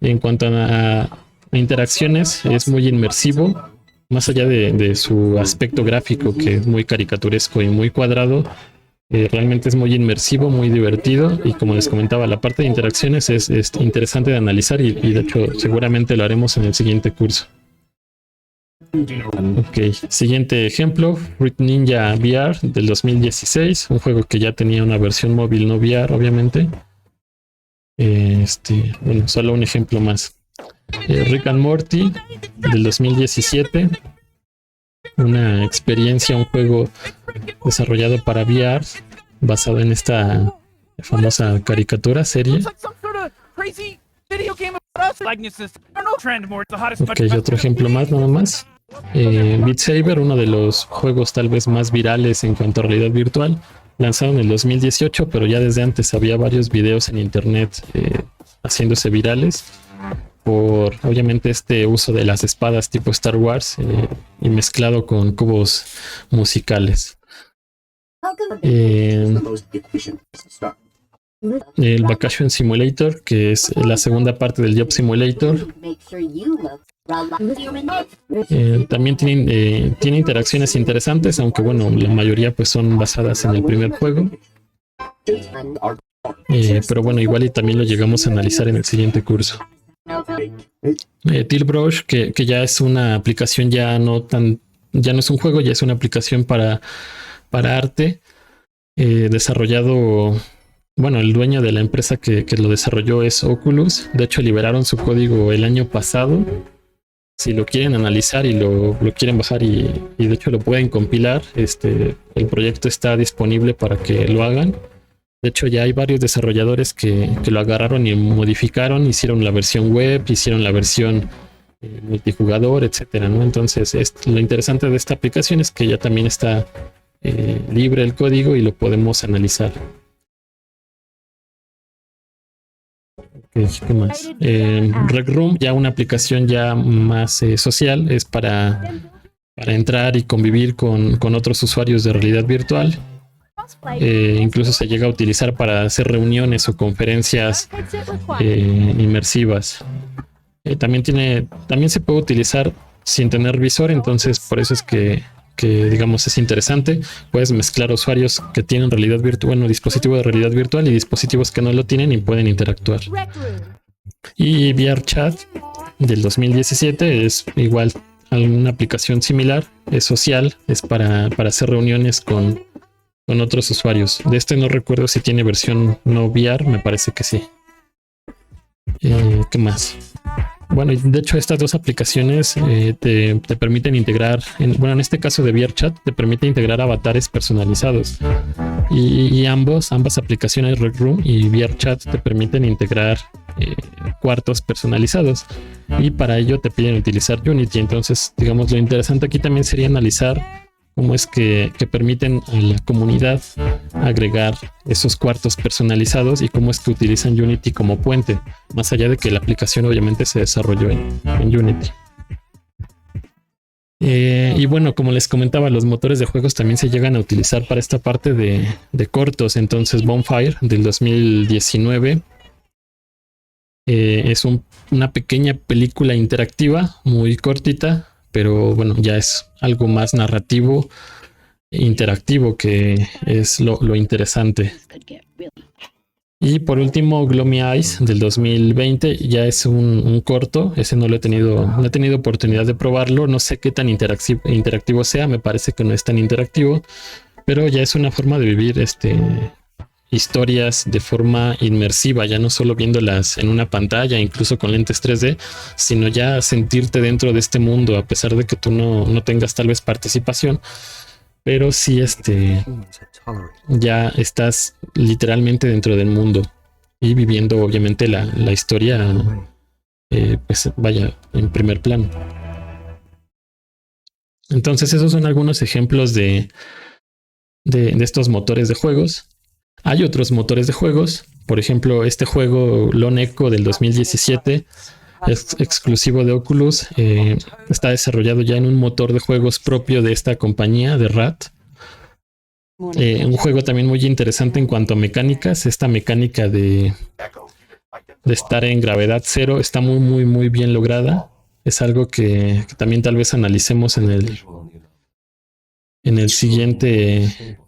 En cuanto a interacciones, es muy inmersivo, más allá de su aspecto gráfico, que es muy caricaturesco y muy cuadrado. Realmente es muy inmersivo, muy divertido, y como les comentaba, la parte de interacciones es interesante de analizar y de hecho seguramente lo haremos en el siguiente curso. Ok, siguiente ejemplo, Fruit Ninja VR del 2016, un juego que ya tenía una versión móvil no VR, obviamente. Bueno, solo un ejemplo más. Rick and Morty del 2017. Una experiencia, un juego desarrollado para VR, basado en esta famosa caricatura serie. Ok, otro ejemplo más, nada más. Beat Saber, uno de los juegos tal vez más virales en cuanto a realidad virtual, lanzado en el 2018, pero ya desde antes había varios videos en internet haciéndose virales por obviamente este uso de las espadas tipo Star Wars y mezclado con cubos musicales. El Vacation Simulator, que es la segunda parte del Job Simulator, también tiene interacciones interesantes, aunque bueno, la mayoría pues son basadas en el primer juego. Pero bueno, igual y también lo llegamos a analizar en el siguiente curso. Tilbrush, que ya es una aplicación, ya no es un juego, ya es una aplicación para arte, desarrollado, bueno, el dueño de la empresa que lo desarrolló es Oculus. De hecho liberaron su código el año pasado. Si lo quieren analizar y lo quieren bajar y de hecho lo pueden compilar, el proyecto está disponible para que lo hagan. De hecho, ya hay varios desarrolladores que lo agarraron y modificaron, hicieron la versión web, hicieron la versión multijugador, etcétera, ¿no? Entonces, lo interesante de esta aplicación es que ya también está libre el código y lo podemos analizar. ¿Qué más? Rec Room, ya una aplicación ya más social, es para entrar y convivir con otros usuarios de realidad virtual. Incluso se llega a utilizar para hacer reuniones o conferencias inmersivas. También se puede utilizar sin tener visor, entonces por eso es que digamos es interesante. Puedes mezclar usuarios que tienen realidad virtual, bueno, dispositivo de realidad virtual y dispositivos que no lo tienen y pueden interactuar. Y VRChat del 2017 es igual una aplicación similar, es social, es para hacer reuniones con otros usuarios. De este no recuerdo si tiene versión no VR, me parece que sí. ¿Qué más? Bueno, de hecho estas dos aplicaciones te permiten integrar, en este caso de VRChat, te permite integrar avatares personalizados. Y ambas aplicaciones, Rec Room y VRChat, te permiten integrar cuartos personalizados. Y para ello te piden utilizar Unity. Entonces, digamos, lo interesante aquí también sería analizar cómo es que permiten a la comunidad agregar esos cuartos personalizados y cómo es que utilizan Unity como puente, más allá de que la aplicación obviamente se desarrolló en Unity. Y bueno, como les comentaba, los motores de juegos también se llegan a utilizar para esta parte de cortos. Entonces Bonfire del 2019 es una pequeña película interactiva muy cortita, pero bueno, ya es algo más narrativo, interactivo, que es lo interesante. Y por último, Gloomy Eyes del 2020 ya es un corto. Ese no he tenido oportunidad de probarlo. No sé qué tan interactivo sea. Me parece que no es tan interactivo, pero ya es una forma de vivir historias de forma inmersiva, ya no solo viéndolas en una pantalla, incluso con lentes 3D, sino ya sentirte dentro de este mundo, a pesar de que tú no tengas tal vez participación, pero sí ya estás literalmente dentro del mundo y viviendo obviamente la historia, pues vaya, en primer plano. Entonces esos son algunos ejemplos de estos motores de juegos. Hay otros motores de juegos, por ejemplo, este juego Lone Echo del 2017 es exclusivo de Oculus, está desarrollado ya en un motor de juegos propio de esta compañía, de RAT. Un juego también muy interesante en cuanto a mecánicas. Esta mecánica de estar en gravedad cero está muy bien lograda. Es algo que también tal vez analicemos en el siguiente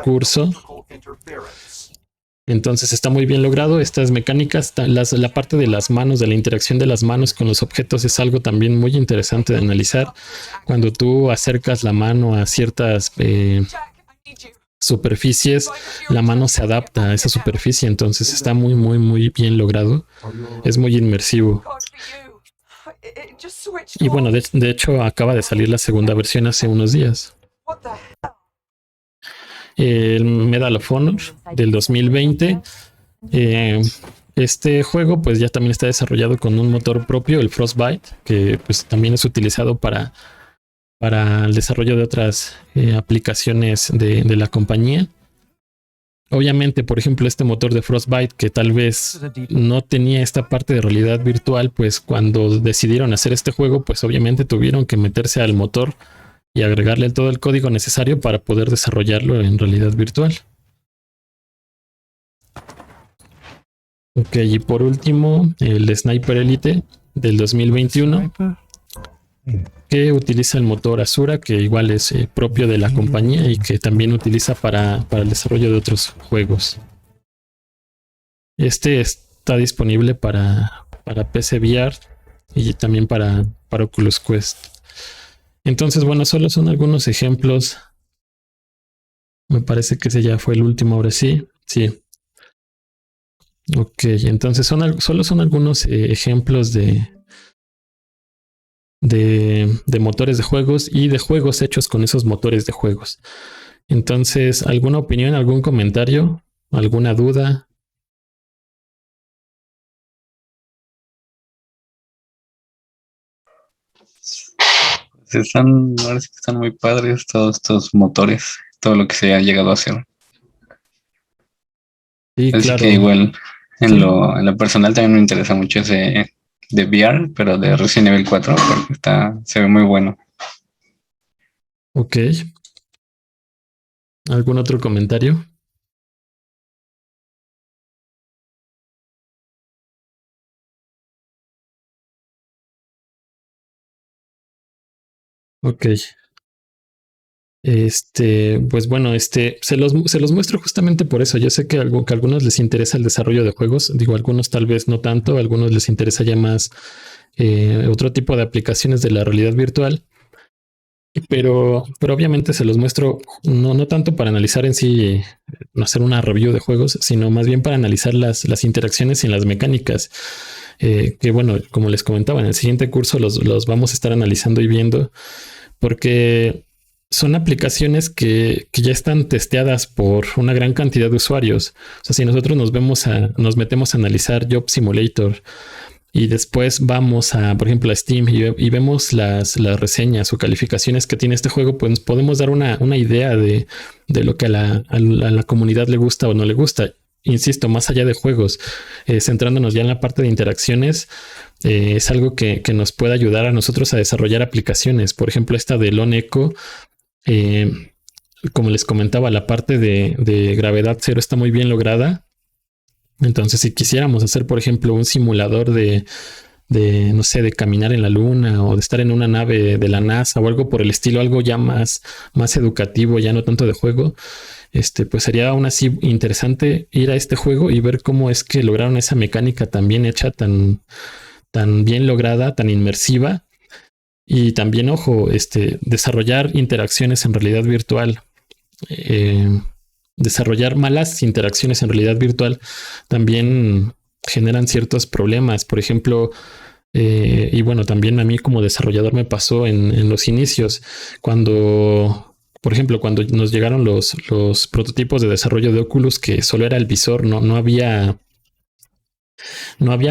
curso. Entonces está muy bien logrado. Estas mecánicas, la parte de las manos, de la interacción de las manos con los objetos, es algo también muy interesante de analizar. Cuando tú acercas la mano a ciertas superficies, la mano se adapta a esa superficie. Entonces está muy bien logrado. Es muy inmersivo. Y bueno, de hecho acaba de salir la segunda versión hace unos días. El Medal of Honor del 2020. Este juego pues ya también está desarrollado con un motor propio, el Frostbite, que pues también es utilizado para el desarrollo de otras aplicaciones de la compañía. Obviamente, por ejemplo, este motor de Frostbite, que tal vez no tenía esta parte de realidad virtual, pues cuando decidieron hacer este juego, pues obviamente tuvieron que meterse al motor y agregarle todo el código necesario para poder desarrollarlo en realidad virtual. Ok, y por último, el Sniper Elite del 2021, que utiliza el motor Azura, que igual es propio de la compañía y que también utiliza para el desarrollo de otros juegos. Este está disponible para PC VR y también para Oculus Quest. Entonces, bueno, solo son algunos ejemplos. Me parece que ese ya fue el último, ahora sí. Sí. Ok, entonces solo son algunos ejemplos de motores de juegos y de juegos hechos con esos motores de juegos. Entonces, ¿alguna opinión, algún comentario, alguna duda? Sí, ahora sí que están muy padres todos estos motores, todo lo que se ha llegado a hacer. Sí, Así que claro. igual Sí, en lo personal también me interesa mucho ese de VR, pero de Resident Evil 4, porque se ve muy bueno. ok. ¿Algún otro comentario? Ok. Pues bueno, se los muestro justamente por eso. Yo sé que a algunos les interesa el desarrollo de juegos. Digo, a algunos tal vez no tanto, a algunos les interesa ya más otro tipo de aplicaciones de la realidad virtual. Pero obviamente se los muestro no tanto para analizar en sí, no hacer una review de juegos, sino más bien para analizar las interacciones y las mecánicas. Que bueno, como les comentaba, en el siguiente curso los vamos a estar analizando y viendo, porque son aplicaciones que ya están testeadas por una gran cantidad de usuarios. O sea, si nosotros nos metemos a analizar Job Simulator y después vamos a, por ejemplo, a Steam y vemos las reseñas o calificaciones que tiene este juego, pues podemos dar una idea de lo que a la comunidad le gusta o no le gusta. Insisto, más allá de juegos, centrándonos ya en la parte de interacciones, es algo que nos puede ayudar a nosotros a desarrollar aplicaciones. Por ejemplo, esta de Lone Echo, eh, como les comentaba, la parte de gravedad cero está muy bien lograda. Entonces, si quisiéramos hacer, por ejemplo, un simulador no sé, de caminar en la luna o de estar en una nave de la NASA o algo por el estilo, algo ya más educativo, ya no tanto de juego, pues sería aún así interesante ir a este juego y ver cómo es que lograron esa mecánica tan bien hecha, tan bien lograda, tan inmersiva. Y también, ojo, desarrollar interacciones en realidad virtual, eh, desarrollar malas interacciones en realidad virtual también generan ciertos problemas. Por ejemplo, y bueno, también a mí como desarrollador me pasó en los inicios, por ejemplo, cuando nos llegaron los prototipos de desarrollo de Oculus, que solo era el visor, no había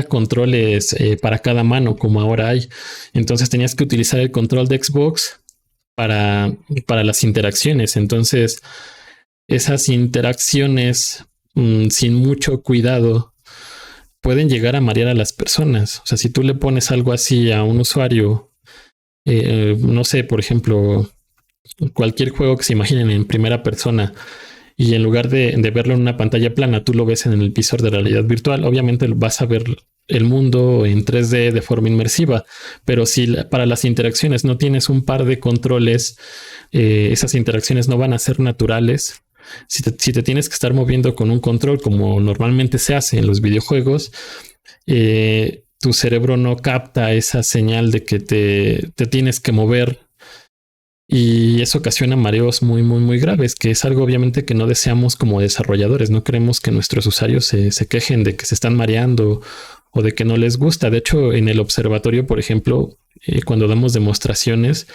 controles para cada mano como ahora hay. Entonces tenías que utilizar el control de Xbox para, para las interacciones. Entonces, esas interacciones sin mucho cuidado pueden llegar a marear a las personas. O sea, si tú le pones algo así a un usuario, no sé, por ejemplo, cualquier juego que se imaginen en primera persona y en lugar de verlo en una pantalla plana, tú lo ves en el visor de realidad virtual, obviamente vas a ver el mundo en 3D de forma inmersiva, pero si para las interacciones no tienes un par de controles, esas interacciones no van a ser naturales. Si te tienes que estar moviendo con un control como normalmente se hace en los videojuegos, tu cerebro no capta esa señal de que te tienes que mover y eso ocasiona mareos muy, muy, muy graves, que es algo obviamente que no deseamos como desarrolladores. No queremos que nuestros usuarios se quejen de que se están mareando o de que no les gusta. De hecho, en el observatorio, por ejemplo, cuando damos demostraciones,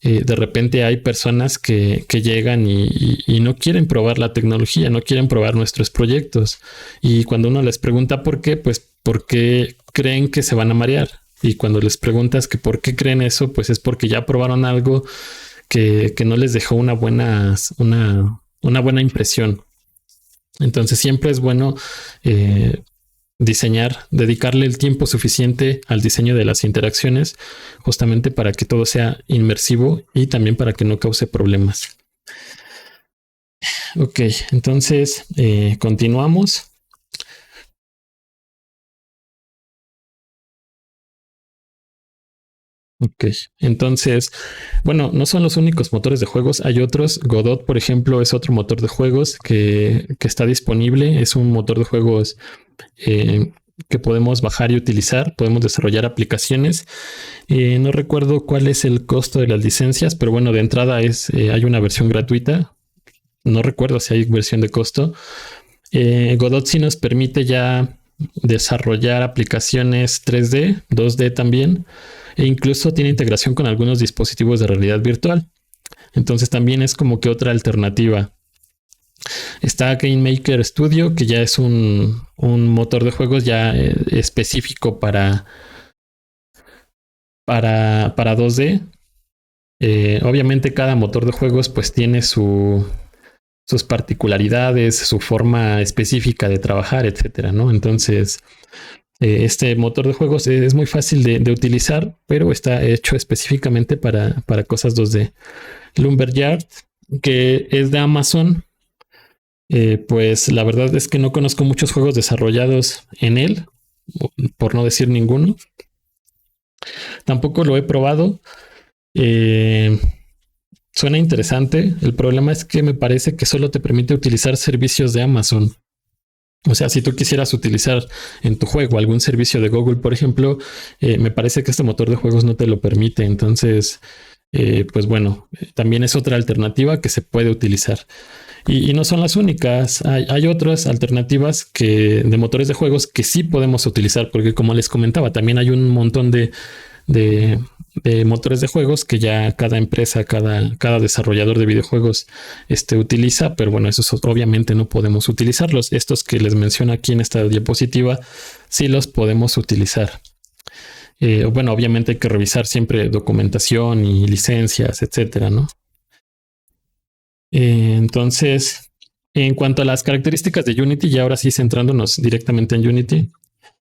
de repente hay personas que llegan y no quieren probar la tecnología, no quieren probar nuestros proyectos. Y cuando uno les pregunta por qué, pues porque creen que se van a marear. Y cuando les preguntas que por qué creen eso, pues es porque ya probaron algo que no les dejó una buena impresión. Entonces siempre es bueno eh, dedicarle el tiempo suficiente al diseño de las interacciones, justamente para que todo sea inmersivo y también para que no cause problemas. Ok, entonces continuamos. Ok, entonces, bueno, no son los únicos motores de juegos, hay otros. Godot, por ejemplo, es otro motor de juegos que está disponible. Es un motor de juegos eh, que podemos bajar y utilizar, podemos desarrollar aplicaciones. No recuerdo cuál es el costo de las licencias, pero bueno, de entrada hay una versión gratuita. No recuerdo si hay versión de costo. Godot sí nos permite ya desarrollar aplicaciones 3D, 2D también, e incluso tiene integración con algunos dispositivos de realidad virtual. Entonces también es como que otra alternativa. Está Game Maker Studio, que ya es un motor de juegos ya específico para 2D. Obviamente cada motor de juegos pues tiene sus particularidades, su forma específica de trabajar, etcétera, ¿no? Entonces, este motor de juegos es muy fácil de utilizar, pero está hecho específicamente para cosas 2D. Lumberyard, que es de Amazon, pues la verdad es que no conozco muchos juegos desarrollados en él, por no decir ninguno. Tampoco lo he probado. Eh, Suena interesante. El problema es que me parece que solo te permite utilizar servicios de Amazon. O sea, si tú quisieras utilizar en tu juego algún servicio de Google, por ejemplo, me parece que este motor de juegos no te lo permite. Entonces, pues bueno, también es otra alternativa que se puede utilizar. Y no son las únicas. Hay otras alternativas de motores de juegos que sí podemos utilizar, porque como les comentaba, también hay un montón de, de motores de juegos que ya cada empresa, cada desarrollador de videojuegos utiliza, pero bueno, esos obviamente no podemos utilizarlos. Estos que les menciono aquí en esta diapositiva, sí los podemos utilizar. Bueno, obviamente hay que revisar siempre documentación y licencias, etcétera, ¿no? Entonces, en cuanto a las características de Unity, y ahora sí centrándonos directamente en Unity,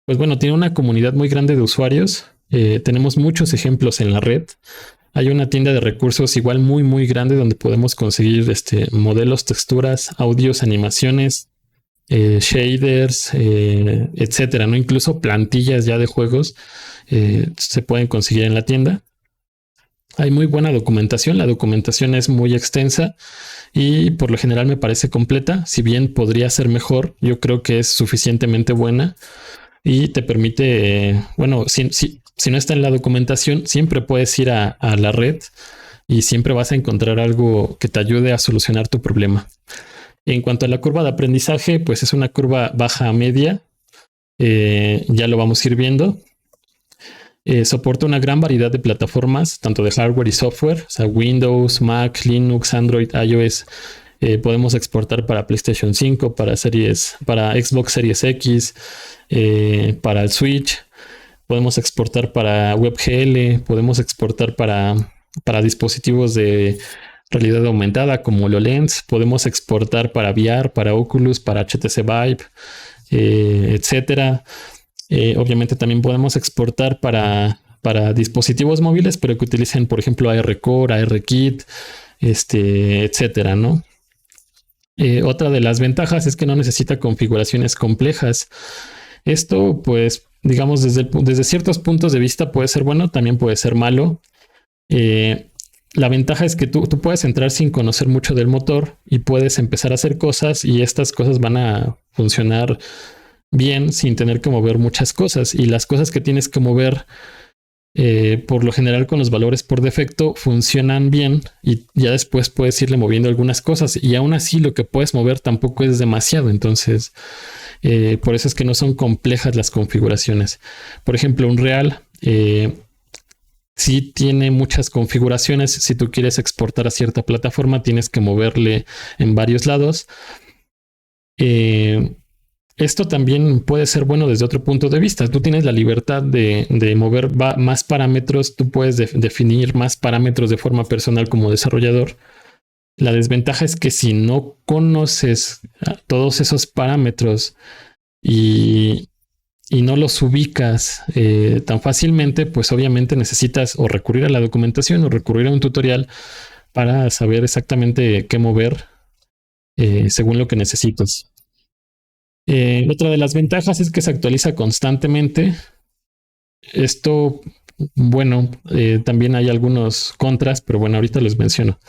pues bueno, tiene una comunidad muy grande de usuarios. Tenemos muchos ejemplos en la red. Hay una tienda de recursos igual muy grande donde podemos conseguir modelos, texturas, audios, animaciones, shaders, etcétera, ¿no? Incluso plantillas ya de juegos se pueden conseguir en la tienda. Hay muy buena documentación. La documentación es muy extensa y por lo general me parece completa. Si bien podría ser mejor, yo creo que es suficientemente buena y te permite, bueno, si no está en la documentación, siempre puedes ir a la red y siempre vas a encontrar algo que te ayude a solucionar tu problema. En cuanto a la curva de aprendizaje, pues es una curva baja a media. Ya lo vamos a ir viendo. Soporta una gran variedad de plataformas, tanto de hardware y software, o sea, Windows, Mac, Linux, Android, iOS. Podemos exportar para PlayStation 5, para Xbox Series X, para el Switch. Podemos exportar para WebGL, podemos exportar para dispositivos de realidad aumentada como HoloLens, podemos exportar para VR, para Oculus, para HTC Vive, etcétera. Obviamente también podemos exportar para dispositivos móviles, pero que utilicen, por ejemplo, ARCore, ARKit, etcétera, ¿no? Otra de las ventajas es que no necesita configuraciones complejas. Esto, pues, digamos, desde ciertos puntos de vista puede ser bueno, también puede ser malo. La ventaja es que tú puedes entrar sin conocer mucho del motor y puedes empezar a hacer cosas y estas cosas van a funcionar bien sin tener que mover muchas cosas. Y las cosas que tienes que mover, por lo general con los valores por defecto, funcionan bien y ya después puedes irle moviendo algunas cosas. Y aún así lo que puedes mover tampoco es demasiado. Entonces, por eso es que no son complejas las configuraciones. Por ejemplo, Unreal sí tiene muchas configuraciones. Si tú quieres exportar a cierta plataforma, tienes que moverle en varios lados. Esto también puede ser bueno desde otro punto de vista. Tú tienes la libertad de mover más parámetros. Tú puedes definir más parámetros de forma personal como desarrollador. La desventaja es que si no conoces todos esos parámetros y no los ubicas tan fácilmente, pues obviamente necesitas o recurrir a la documentación o recurrir a un tutorial para saber exactamente qué mover según lo que necesitas. Otra de las ventajas es que se actualiza constantemente. Esto, bueno, también hay algunos contras, pero bueno, ahorita les menciono.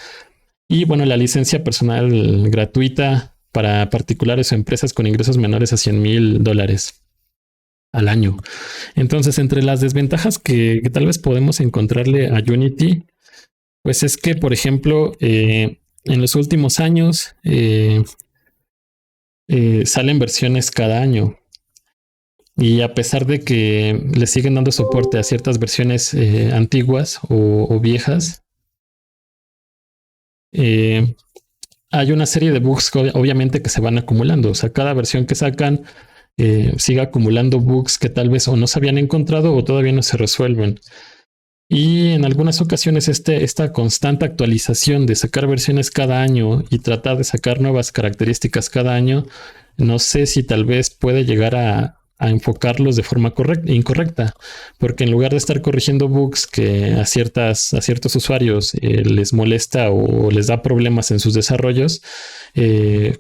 Y bueno, la licencia personal gratuita para particulares o empresas con ingresos menores a $100,000 al año. Entonces, entre las desventajas que tal vez podemos encontrarle a Unity, pues es que, por ejemplo, en los últimos años salen versiones cada año. Y a pesar de que le siguen dando soporte a ciertas versiones antiguas o viejas, hay una serie de bugs que obviamente que se van acumulando. O sea, cada versión que sacan sigue acumulando bugs que tal vez o no se habían encontrado o todavía no se resuelven. Y en algunas ocasiones esta constante actualización de sacar versiones cada año y tratar de sacar nuevas características cada año, no sé si tal vez puede llegar a enfocarlos de forma incorrecta, porque en lugar de estar corrigiendo bugs que a ciertos usuarios les molesta o les da problemas en sus desarrollos,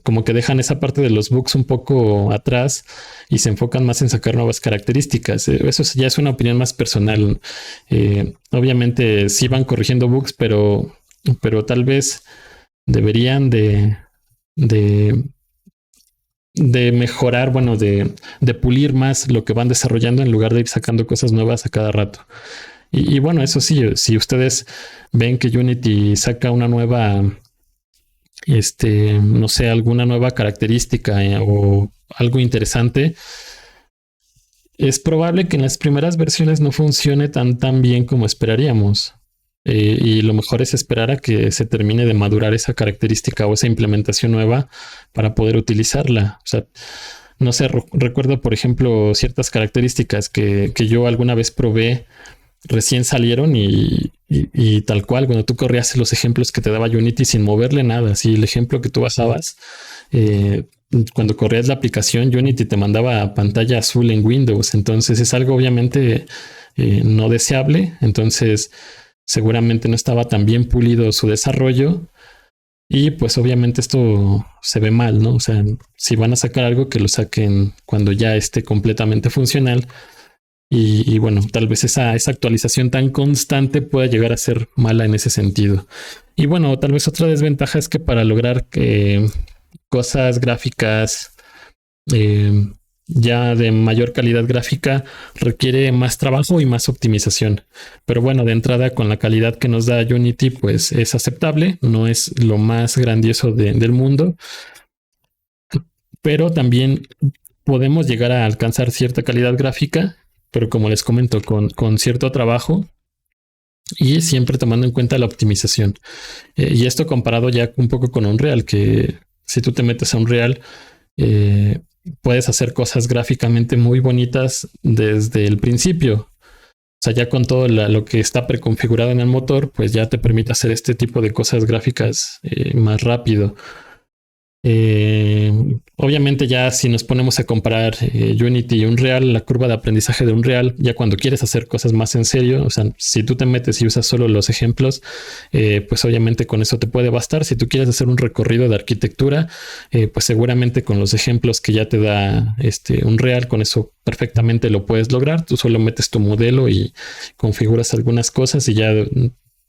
como que dejan esa parte de los bugs un poco atrás y se enfocan más en sacar nuevas características. Eso ya es una opinión más personal. Obviamente sí van corrigiendo bugs, pero tal vez deberían de de mejorar, bueno, de pulir más lo que van desarrollando en lugar de ir sacando cosas nuevas a cada rato. Y bueno, eso sí, si ustedes ven que Unity saca una nueva, no sé, alguna nueva característica o algo interesante, es probable que en las primeras versiones no funcione tan bien como esperaríamos. Y lo mejor es esperar a que se termine de madurar esa característica o esa implementación nueva para poder utilizarla. O sea, no sé, recuerdo, por ejemplo, ciertas características que yo alguna vez probé, recién salieron y tal cual, cuando tú corrías los ejemplos que te daba Unity sin moverle nada, si el ejemplo que tú basabas, cuando corrías la aplicación, Unity te mandaba a pantalla azul en Windows. Entonces es algo obviamente no deseable. Entonces seguramente no estaba tan bien pulido su desarrollo y pues obviamente esto se ve mal, ¿no? O sea, si van a sacar algo, que lo saquen cuando ya esté completamente funcional. Y bueno, tal vez esa actualización tan constante pueda llegar a ser mala en ese sentido. Y bueno, tal vez otra desventaja es que para lograr cosas gráficas ya de mayor calidad gráfica requiere más trabajo y más optimización. Pero bueno, de entrada con la calidad que nos da Unity, pues es aceptable, no es lo más grandioso del mundo, pero también podemos llegar a alcanzar cierta calidad gráfica, pero como les comento, con cierto trabajo y siempre tomando en cuenta la optimización. Y esto comparado ya un poco con Unreal, que si tú te metes a Unreal, puedes hacer cosas gráficamente muy bonitas desde el principio. O sea, ya con todo lo que está preconfigurado en el motor, pues ya te permite hacer este tipo de cosas gráficas más rápido. Obviamente ya si nos ponemos a comparar Unity y Unreal, la curva de aprendizaje de Unreal, ya cuando quieres hacer cosas más en serio, o sea, si tú te metes y usas solo los ejemplos, pues obviamente con eso te puede bastar. Si tú quieres hacer un recorrido de arquitectura, pues seguramente con los ejemplos que ya te da Unreal, con eso perfectamente lo puedes lograr. Tú solo metes tu modelo y configuras algunas cosas y ya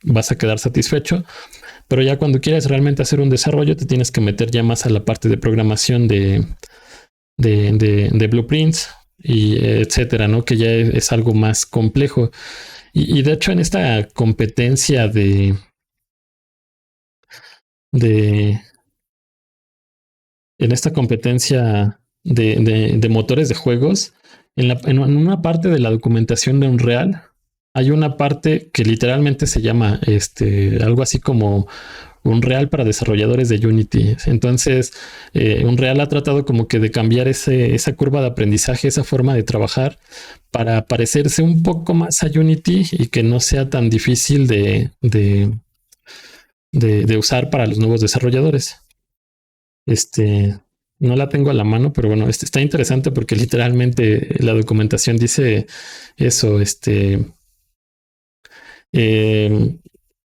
vas a quedar satisfecho. Pero ya cuando quieres realmente hacer un desarrollo, te tienes que meter ya más a la parte de programación de blueprints y etcétera, ¿no? Que ya es algo más complejo. Y de hecho, en esta competencia de en esta competencia de motores de juegos, en una parte de la documentación de Unreal, hay una parte que literalmente se llama algo así como Unreal para desarrolladores de Unity. Entonces, Unreal ha tratado como que de cambiar esa curva de aprendizaje, esa forma de trabajar para parecerse un poco más a Unity y que no sea tan difícil de usar para los nuevos desarrolladores. No la tengo a la mano, pero bueno, está interesante porque literalmente la documentación dice eso,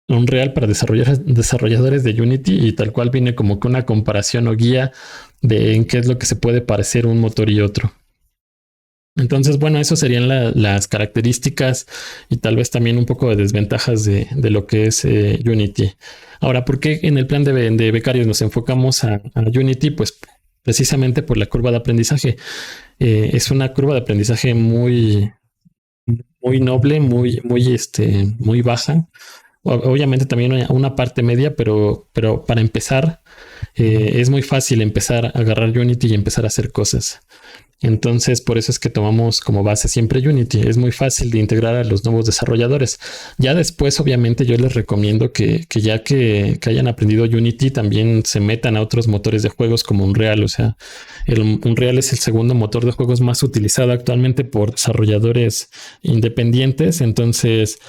Unreal para desarrolladores de Unity, y tal cual viene como que una comparación o guía de en qué es lo que se puede parecer un motor y otro. Entonces, bueno, eso serían las características y tal vez también un poco de desventajas de lo que es Unity. Ahora, ¿por qué en el plan de becarios nos enfocamos a Unity? Pues precisamente por la curva de aprendizaje. Es una curva de aprendizaje muy noble, muy baja. Obviamente también una parte media, pero para empezar es muy fácil empezar a agarrar Unity y empezar a hacer cosas. Entonces, por eso es que tomamos como base siempre Unity. Es muy fácil de integrar a los nuevos desarrolladores. Ya después, obviamente, yo les recomiendo que ya que hayan aprendido Unity, también se metan a otros motores de juegos como Unreal. O sea, Unreal es el segundo motor de juegos más utilizado actualmente por desarrolladores independientes. Entonces,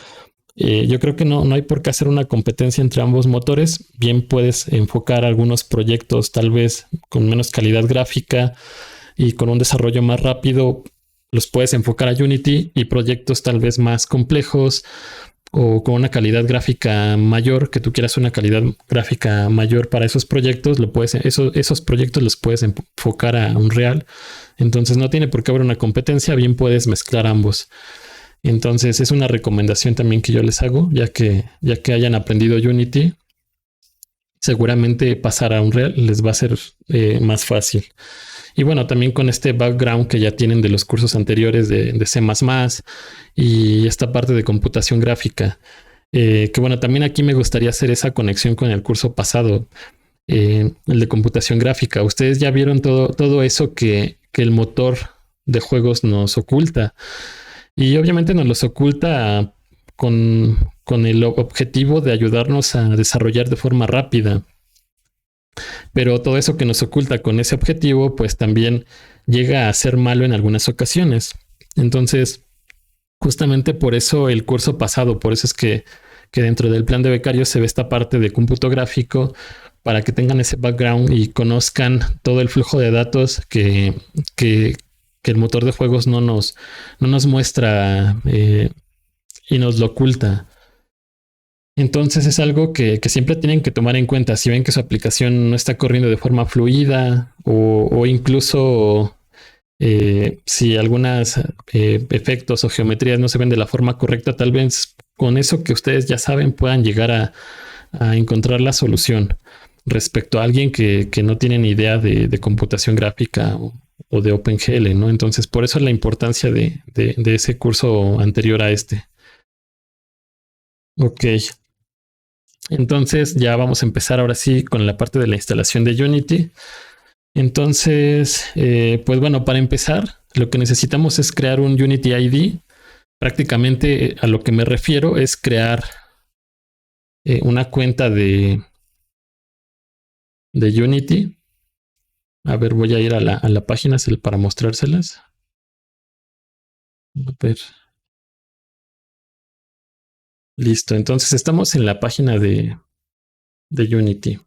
Yo creo que no hay por qué hacer una competencia entre ambos motores. Bien puedes enfocar algunos proyectos tal vez con menos calidad gráfica y con un desarrollo más rápido, los puedes enfocar a Unity, y proyectos tal vez más complejos o con una calidad gráfica mayor, que tú quieras una calidad gráfica mayor para esos proyectos, esos proyectos los puedes enfocar a Unreal. Entonces no tiene por qué haber una competencia, bien puedes mezclar ambos. Entonces es una recomendación también que yo les hago, ya que hayan aprendido Unity, seguramente pasar a Unreal les va a ser más fácil. Y bueno, también con este background que ya tienen de los cursos anteriores de C++ y esta parte de computación gráfica, que bueno, también aquí me gustaría hacer esa conexión con el curso pasado, el de computación gráfica. Ustedes ya vieron todo eso que el motor de juegos nos oculta. Y obviamente nos los oculta con el objetivo de ayudarnos a desarrollar de forma rápida. Pero todo eso que nos oculta con ese objetivo, pues también llega a ser malo en algunas ocasiones. Entonces, justamente por eso el curso pasado, por eso es que dentro del plan de becarios se ve esta parte de cómputo gráfico, para que tengan ese background y conozcan todo el flujo de datos que el motor de juegos no nos muestra y nos lo oculta. Entonces es algo que siempre tienen que tomar en cuenta. Si ven que su aplicación no está corriendo de forma fluida, o incluso si algunos efectos o geometrías no se ven de la forma correcta, tal vez con eso que ustedes ya saben puedan llegar a encontrar la solución respecto a alguien que no tiene ni idea de computación gráfica o de OpenGL, ¿no? Entonces por eso es la importancia de ese curso anterior a este. Ok. Entonces ya vamos a empezar ahora sí con la parte de la instalación de Unity. Entonces, pues bueno, para empezar, lo que necesitamos es crear un Unity ID. Prácticamente a lo que me refiero es crear una cuenta de Unity. A ver, voy a ir a la página para mostrárselas. A ver. Listo, entonces estamos en la página de Unity.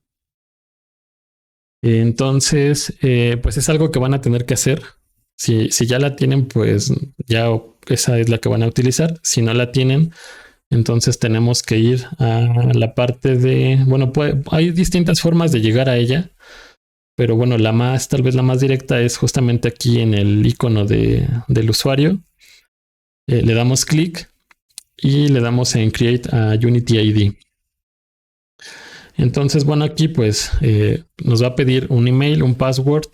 Entonces, pues es algo que van a tener que hacer. Si ya la tienen, pues ya esa es la que van a utilizar. Si no la tienen, entonces tenemos que ir a la parte de, bueno, hay distintas formas de llegar a ella, pero bueno, tal vez la más directa es justamente aquí en el icono del usuario. Le damos clic y le damos en Create a Unity ID. Entonces, bueno, aquí pues nos va a pedir un email, un password,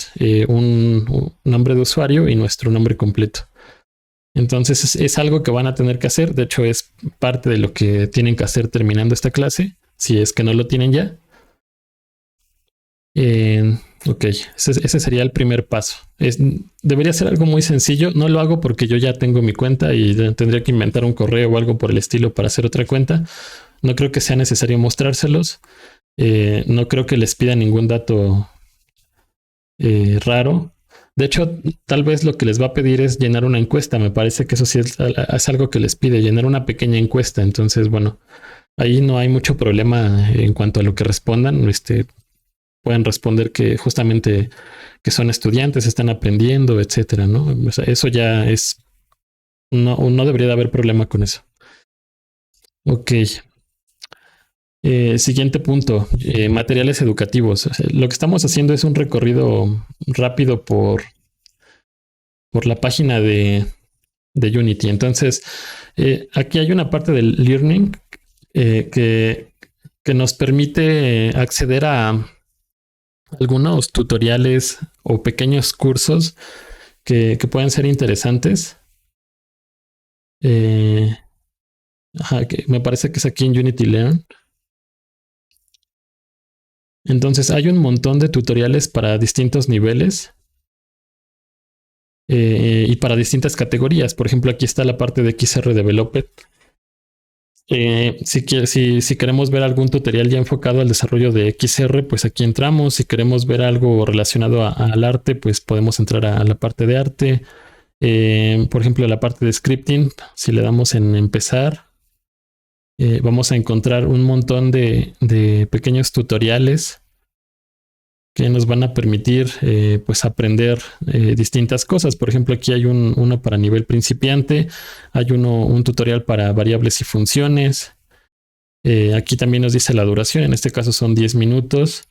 un nombre de usuario y nuestro nombre completo. Entonces es algo que van a tener que hacer. De hecho, es parte de lo que tienen que hacer terminando esta clase, si es que no lo tienen ya. Ok, ese sería el primer paso. Debería ser algo muy sencillo. No lo hago porque yo ya tengo mi cuenta y tendría que inventar un correo o algo por el estilo para hacer otra cuenta. No creo que sea necesario mostrárselos. No creo que les pida ningún dato raro. De hecho, tal vez lo que les va a pedir es llenar una encuesta. Me parece que eso sí es algo que les pide, llenar una pequeña encuesta. Entonces, bueno, ahí no hay mucho problema en cuanto a lo que respondan. Pueden responder que justamente que son estudiantes, están aprendiendo, etcétera, ¿no? O sea, eso ya es... No debería de haber problema con eso. Ok. Siguiente punto, materiales educativos. Lo que estamos haciendo es un recorrido rápido por la página de Unity. Entonces, aquí hay una parte del learning que nos permite acceder a algunos tutoriales o pequeños cursos que pueden ser interesantes. Que me parece que es aquí en Unity Learn. Entonces hay un montón de tutoriales para distintos niveles y para distintas categorías. Por ejemplo, aquí está la parte de XR Developed. Si queremos ver algún tutorial ya enfocado al desarrollo de XR, pues aquí entramos. Si queremos ver algo relacionado al arte, pues podemos entrar a la parte de arte. Por ejemplo, la parte de scripting, si le damos en empezar, vamos a encontrar un montón de pequeños tutoriales que nos van a permitir pues aprender distintas cosas. Por ejemplo, aquí hay uno para nivel principiante, hay un tutorial para variables y funciones. Aquí también nos dice la duración, en este caso son 10 minutos.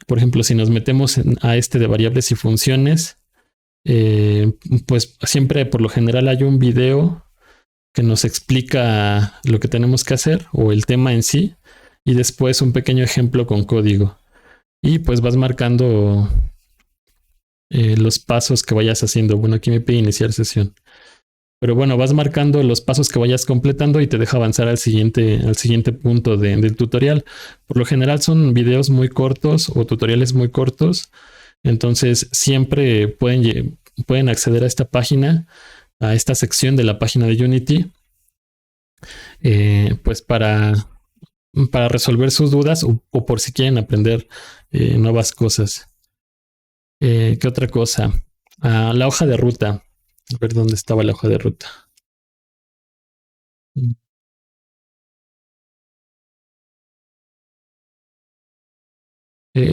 Por ejemplo, si nos metemos a este de variables y funciones, pues siempre por lo general hay un video que nos explica lo que tenemos que hacer o el tema en sí, y después un pequeño ejemplo con código. Y pues vas marcando los pasos que vayas haciendo. Bueno, aquí me pide iniciar sesión. Pero bueno, vas marcando los pasos que vayas completando y te deja avanzar al siguiente punto del tutorial. Por lo general son videos muy cortos o tutoriales muy cortos. Entonces siempre pueden acceder a esta página, a esta sección de la página de Unity, pues para resolver sus dudas o por si quieren aprender nuevas cosas. ¿Qué otra cosa? La hoja de ruta. A ver dónde estaba la hoja de ruta.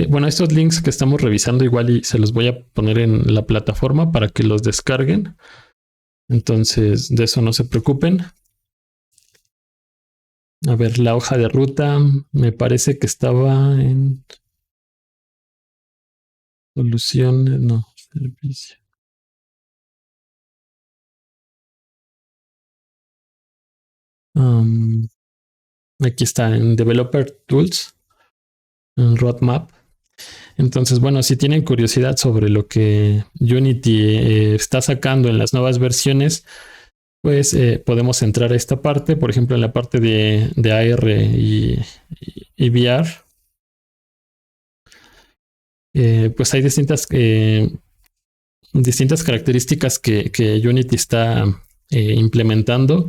Bueno, estos links que estamos revisando igual y se los voy a poner en la plataforma para que los descarguen. Entonces, de eso no se preocupen. A ver, la hoja de ruta me parece que estaba en soluciones, no, servicio. Aquí está en Developer Tools, en Roadmap. Entonces, bueno, si tienen curiosidad sobre lo que Unity está sacando en las nuevas versiones, pues podemos entrar a esta parte, por ejemplo, en la parte de AR y VR. Pues hay distintas características que Unity está implementando.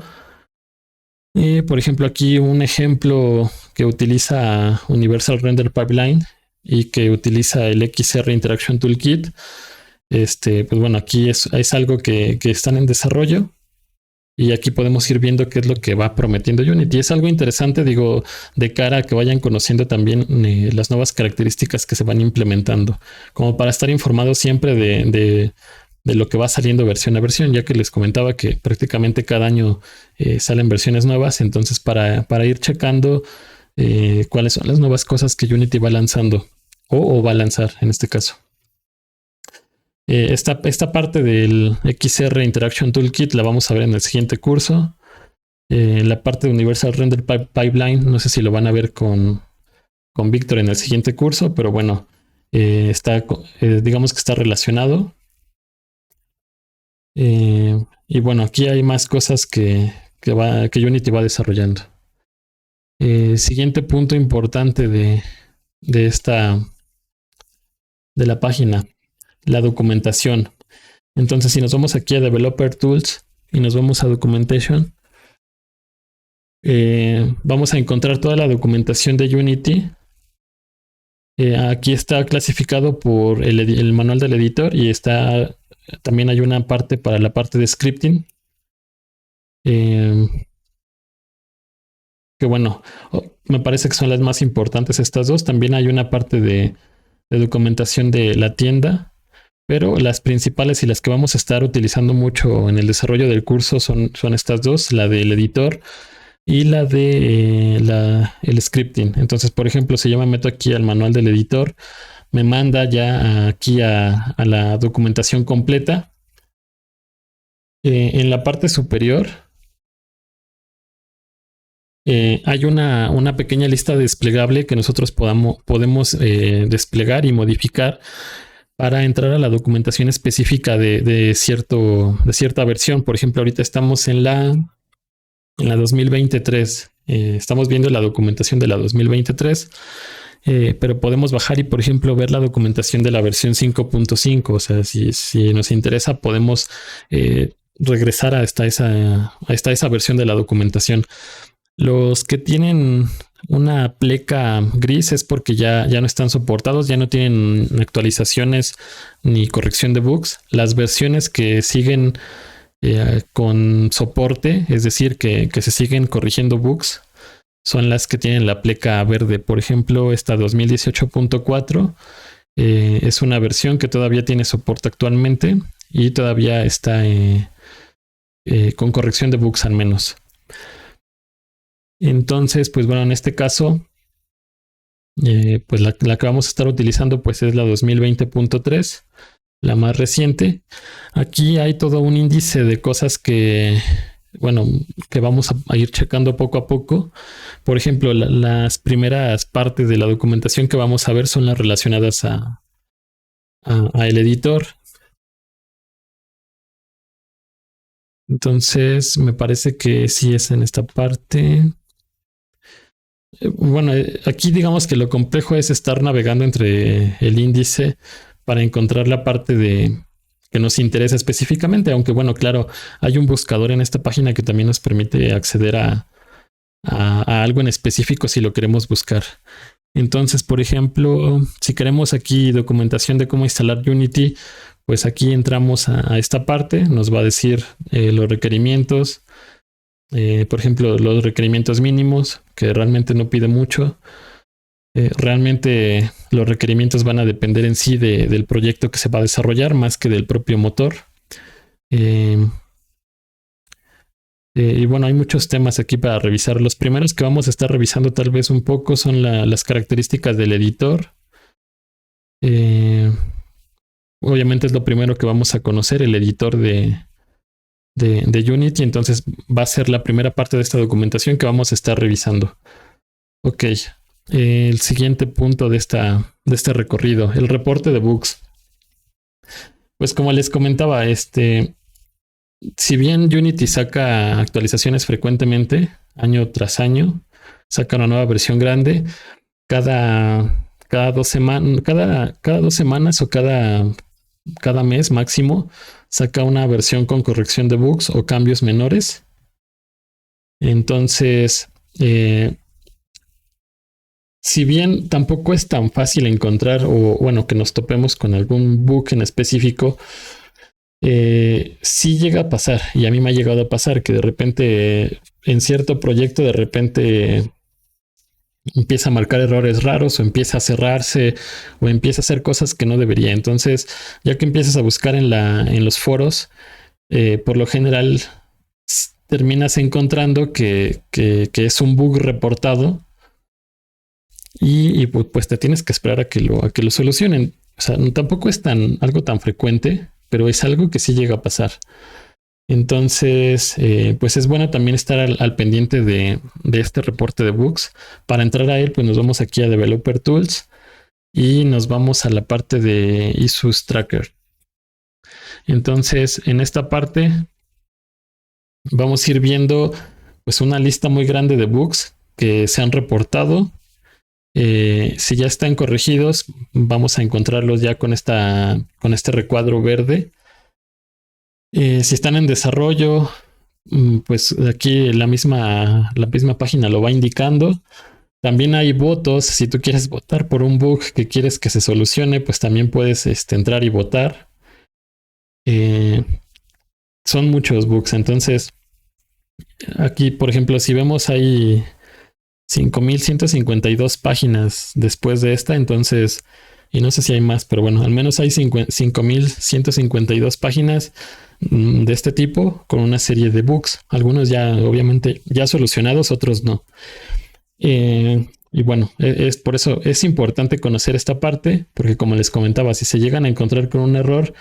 Por ejemplo, aquí un ejemplo que utiliza Universal Render Pipeline y que utiliza el XR Interaction Toolkit. Pues bueno, aquí es algo que están en desarrollo. Y aquí podemos ir viendo qué es lo que va prometiendo Unity. Es algo interesante, digo, de cara a que vayan conociendo también las nuevas características que se van implementando, como para estar informados siempre de lo que va saliendo versión a versión, ya que les comentaba que prácticamente cada año salen versiones nuevas. Entonces, para ir checando cuáles son las nuevas cosas que Unity va lanzando o va a lanzar en este caso. Esta parte del XR Interaction Toolkit la vamos a ver en el siguiente curso. La parte de Universal Render Pipeline, no sé si lo van a ver con Víctor en el siguiente curso, pero bueno, digamos que está relacionado. Y bueno, aquí hay más cosas que Unity va desarrollando. Siguiente punto importante de la página, la documentación. Entonces, si nos vamos aquí a Developer Tools y nos vamos a Documentation, vamos a encontrar toda la documentación de Unity. Aquí está clasificado por el manual del editor y también hay una parte para la parte de scripting. Que bueno, me parece que son las más importantes estas dos. También hay una parte de documentación de la tienda, pero las principales y las que vamos a estar utilizando mucho en el desarrollo del curso son estas dos, la del editor y la de el scripting. Entonces, por ejemplo, si yo me meto aquí al manual del editor, me manda ya aquí a la documentación completa. En la parte superior hay una pequeña lista desplegable que nosotros podemos desplegar y modificar para entrar a la documentación específica de cierta versión. Por ejemplo, ahorita estamos en la 2023. Estamos viendo la documentación de la 2023, pero podemos bajar y, por ejemplo, ver la documentación de la versión 5.5. O sea, si nos interesa, podemos regresar hasta esa versión de la documentación. Los que tienen una pleca gris es porque ya no están soportados, ya no tienen actualizaciones ni corrección de bugs. Las versiones que siguen con soporte, es decir, que se siguen corrigiendo bugs, son las que tienen la pleca verde. Por ejemplo, esta 2018.4 es una versión que todavía tiene soporte actualmente y todavía está con corrección de bugs al menos. Entonces, pues bueno, en este caso, pues la que vamos a estar utilizando pues es la 2020.3, la más reciente. Aquí hay todo un índice de cosas que, bueno, que vamos a ir checando poco a poco. Por ejemplo, las primeras partes de la documentación que vamos a ver son las relacionadas a el editor. Entonces, me parece que sí es en esta parte. Bueno, aquí digamos que lo complejo es estar navegando entre el índice para encontrar la parte de que nos interesa específicamente, aunque bueno, claro, hay un buscador en esta página que también nos permite acceder a algo en específico si lo queremos buscar. Entonces, por ejemplo, si queremos aquí documentación de cómo instalar Unity, pues aquí entramos a esta parte, nos va a decir los requerimientos, por ejemplo, los requerimientos mínimos, que realmente no pide mucho. Realmente los requerimientos van a depender en sí del proyecto que se va a desarrollar más que del propio motor. Y bueno, hay muchos temas aquí para revisar. Los primeros que vamos a estar revisando tal vez un poco son las características del editor. Obviamente es lo primero que vamos a conocer, el editor de Unity. Entonces va a ser la primera parte de esta documentación que vamos a estar revisando. Ok, el siguiente punto de este recorrido, el reporte de bugs. Pues como les comentaba, si bien Unity saca actualizaciones frecuentemente, año tras año, saca una nueva versión grande, cada 2 semanas, cada 2 semanas o cada mes máximo, saca una versión con corrección de bugs o cambios menores. Entonces, si bien tampoco es tan fácil encontrar o bueno, que nos topemos con algún bug en específico, sí llega a pasar, y a mí me ha llegado a pasar que de repente en cierto proyecto de repente empieza a marcar errores raros o empieza a cerrarse o empieza a hacer cosas que no debería. Entonces, ya que empiezas a buscar en los foros, por lo general terminas encontrando que es un bug reportado y pues te tienes que esperar a que lo solucionen. O sea, tampoco es algo tan frecuente, pero es algo que sí llega a pasar. Entonces, pues es bueno también estar al pendiente de este reporte de bugs. Para entrar a él, pues nos vamos aquí a Developer Tools y nos vamos a la parte de Issues Tracker. Entonces, en esta parte vamos a ir viendo pues una lista muy grande de bugs que se han reportado. Si ya están corregidos, vamos a encontrarlos ya con este recuadro verde. Si están en desarrollo, pues aquí la misma página lo va indicando. También hay votos. Si tú quieres votar por un bug que quieres que se solucione, pues también puedes entrar y votar. Son muchos bugs. Entonces, aquí, por ejemplo, si vemos hay 5,152 páginas después de esta, entonces, y no sé si hay más, pero bueno, al menos hay 5,152 páginas de este tipo con una serie de bugs, algunos ya obviamente ya solucionados, otros no. Y bueno, es por eso es importante conocer esta parte, porque como les comentaba, si se llegan a encontrar con un error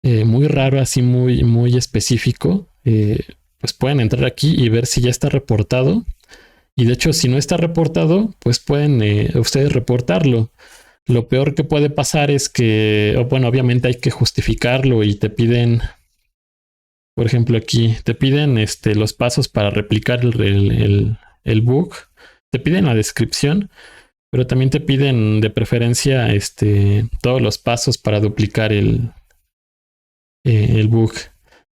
muy raro, así muy, muy específico, pues pueden entrar aquí y ver si ya está reportado. Y de hecho, si no está reportado, pues pueden ustedes reportarlo. Lo peor que puede pasar es que, bueno, obviamente hay que justificarlo y te piden, por ejemplo, aquí te piden los pasos para replicar el bug. Te piden la descripción, pero también te piden de preferencia todos los pasos para duplicar el bug.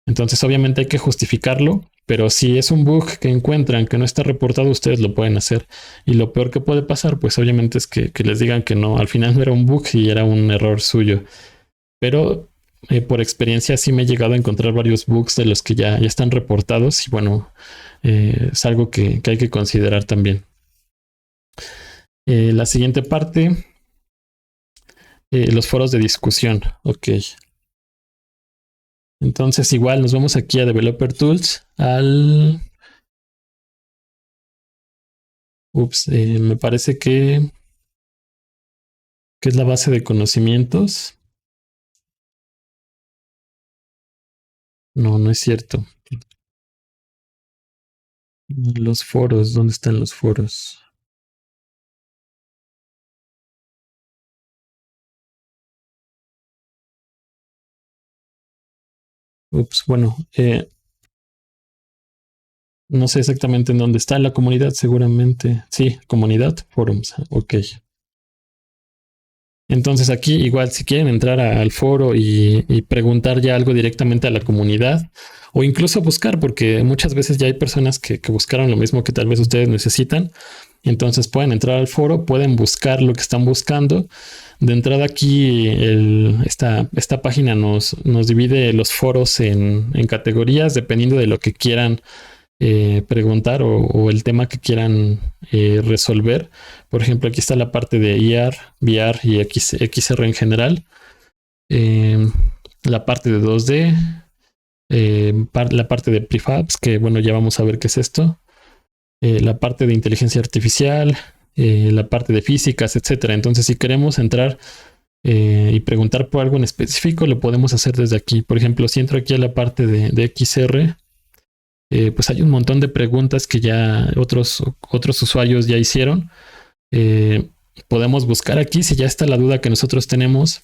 Entonces, obviamente hay que justificarlo, pero si es un bug que encuentran que no está reportado, ustedes lo pueden hacer. Y lo peor que puede pasar, pues obviamente es que les digan que no, al final no era un bug y era un error suyo. Pero por experiencia sí me he llegado a encontrar varios bugs de los que ya están reportados y bueno, es algo que hay que considerar también. La siguiente parte, los foros de discusión. Ok. Entonces igual nos vamos aquí a Developer Tools, me parece que es la base de conocimientos. No, no es cierto. Los foros, ¿dónde están los foros? Bueno, no sé exactamente en dónde está la comunidad, seguramente. Sí, comunidad, forums. Ok. Entonces aquí igual si quieren entrar al foro y preguntar ya algo directamente a la comunidad o incluso buscar, porque muchas veces ya hay personas que buscaron lo mismo que tal vez ustedes necesitan. Entonces pueden entrar al foro, pueden buscar lo que están buscando. De entrada aquí esta página nos divide los foros en categorías dependiendo de lo que quieran preguntar o el tema que quieran resolver. Por ejemplo, aquí está la parte de IR, VR y XR en general. La parte de 2D, la parte de prefabs, que bueno, ya vamos a ver qué es esto. La parte de inteligencia artificial, la parte de físicas, etcétera. Entonces, si queremos entrar y preguntar por algo en específico, lo podemos hacer desde aquí. Por ejemplo, si entro aquí a la parte de XR, pues hay un montón de preguntas que ya otros usuarios ya hicieron. Podemos buscar aquí si ya está la duda que nosotros tenemos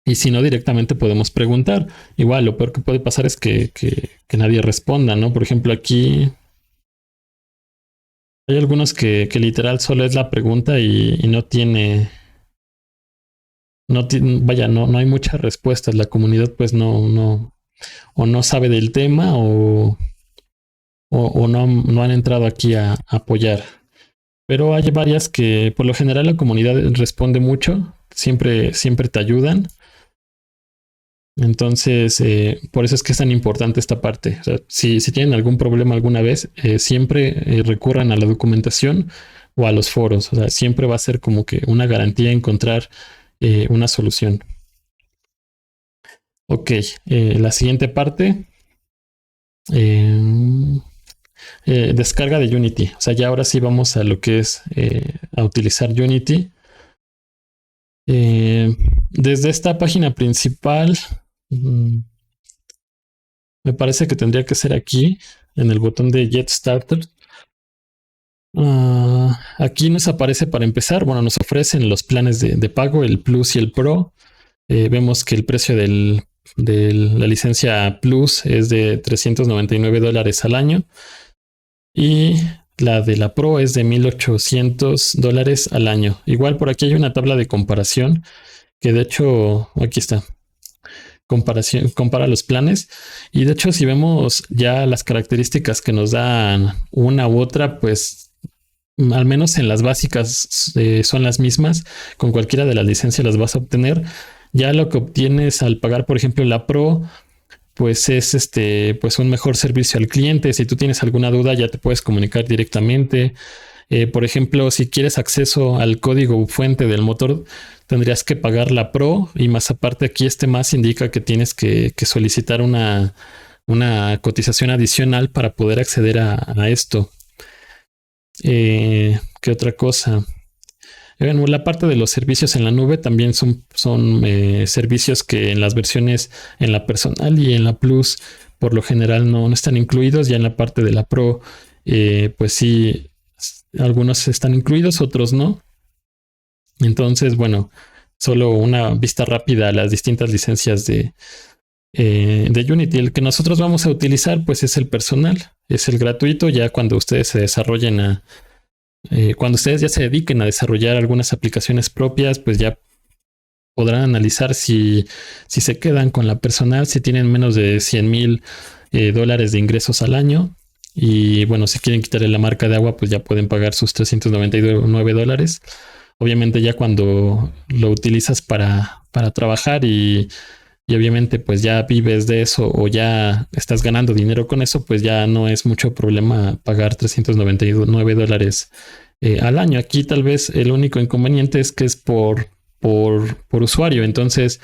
y si no directamente podemos preguntar. Igual lo peor que puede pasar es que nadie responda, ¿no? Por ejemplo aquí hay algunos que literal solo es la pregunta y no tiene vaya, no hay muchas respuestas. La comunidad pues no o no sabe del tema o no han entrado aquí a apoyar. Pero hay varias que por lo general la comunidad responde mucho, siempre te ayudan. Entonces, por eso es que es tan importante esta parte. O sea, si tienen algún problema alguna vez, siempre recurran a la documentación o a los foros. O sea, siempre va a ser como que una garantía encontrar una solución. Ok, la siguiente parte. Descarga de Unity. O sea, ya ahora sí vamos a lo que es a utilizar Unity. Desde esta página principal, me parece que tendría que ser aquí, en el botón de Get Started. Aquí nos aparece para empezar. Bueno, nos ofrecen los planes de pago, el Plus y el Pro. Vemos que el precio de la licencia Plus es de $399 al año. Y la de la Pro es de $1,800 al año. Igual por aquí hay una tabla de comparación que de hecho aquí está. Compara los planes y de hecho si vemos ya las características que nos dan una u otra, pues al menos en las básicas son las mismas. Con cualquiera de las licencias las vas a obtener. Ya lo que obtienes al pagar, por ejemplo, la Pro, pues es pues un mejor servicio al cliente. Si tú tienes alguna duda, ya te puedes comunicar directamente. Por ejemplo, si quieres acceso al código fuente del motor, tendrías que pagar la Pro y más aparte aquí más indica que tienes que solicitar una cotización adicional para poder acceder a esto. ¿Qué otra cosa? Bueno, la parte de los servicios en la nube también son servicios que en las versiones en la personal y en la Plus por lo general no están incluidos. Ya en la parte de la Pro, pues sí, algunos están incluidos, otros no. Entonces, bueno, solo una vista rápida a las distintas licencias de Unity. El que nosotros vamos a utilizar pues es el personal, es el gratuito. Ya cuando ustedes se desarrollen cuando ustedes ya se dediquen a desarrollar algunas aplicaciones propias, pues ya podrán analizar si se quedan con la personal, si tienen menos de $100,000 de ingresos al año. Y bueno, si quieren quitarle la marca de agua, pues ya pueden pagar sus $399. Obviamente ya cuando lo utilizas para trabajar y y obviamente pues ya vives de eso o ya estás ganando dinero con eso, pues ya no es mucho problema pagar $399 al año. Aquí tal vez el único inconveniente es que es por usuario. Entonces,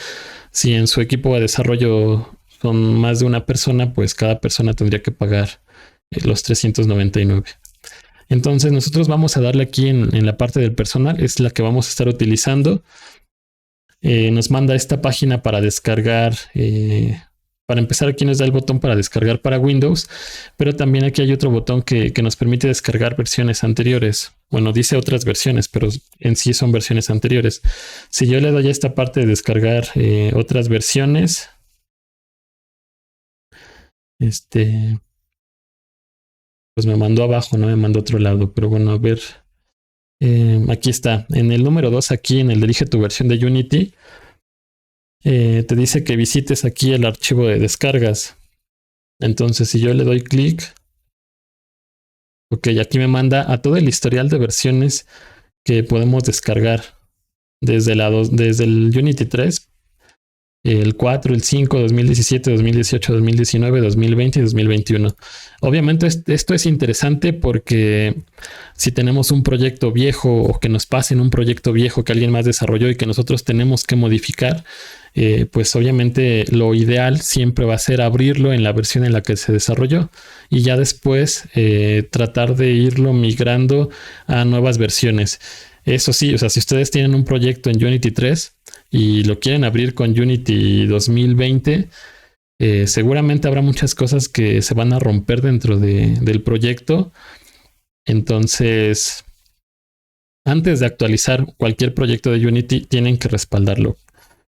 si en su equipo de desarrollo son más de una persona, pues cada persona tendría que pagar los 399. Entonces nosotros vamos a darle aquí en la parte del personal, es la que vamos a estar utilizando. Nos manda esta página para descargar. Para empezar, aquí nos da el botón para descargar para Windows, pero también aquí hay otro botón que nos permite descargar versiones anteriores. Bueno, dice otras versiones, pero en sí son versiones anteriores. Si yo le doy a esta parte de descargar otras versiones, pues me mandó abajo, no me mandó a otro lado, pero bueno, a ver. Aquí está, en el número 2, aquí en el elige tu versión de Unity, te dice que visites aquí el archivo de descargas. Entonces, si yo le doy clic, ok, aquí me manda a todo el historial de versiones que podemos descargar desde el Unity 3, el 4, el 5, 2017, 2018, 2019, 2020 y 2021. Obviamente esto es interesante porque si tenemos un proyecto viejo o que nos pasen un proyecto viejo que alguien más desarrolló y que nosotros tenemos que modificar, pues obviamente lo ideal siempre va a ser abrirlo en la versión en la que se desarrolló y ya después tratar de irlo migrando a nuevas versiones. Eso sí, o sea, si ustedes tienen un proyecto en Unity 3 y lo quieren abrir con Unity 2020, seguramente habrá muchas cosas que se van a romper dentro del proyecto. Entonces, antes de actualizar cualquier proyecto de Unity, tienen que respaldarlo.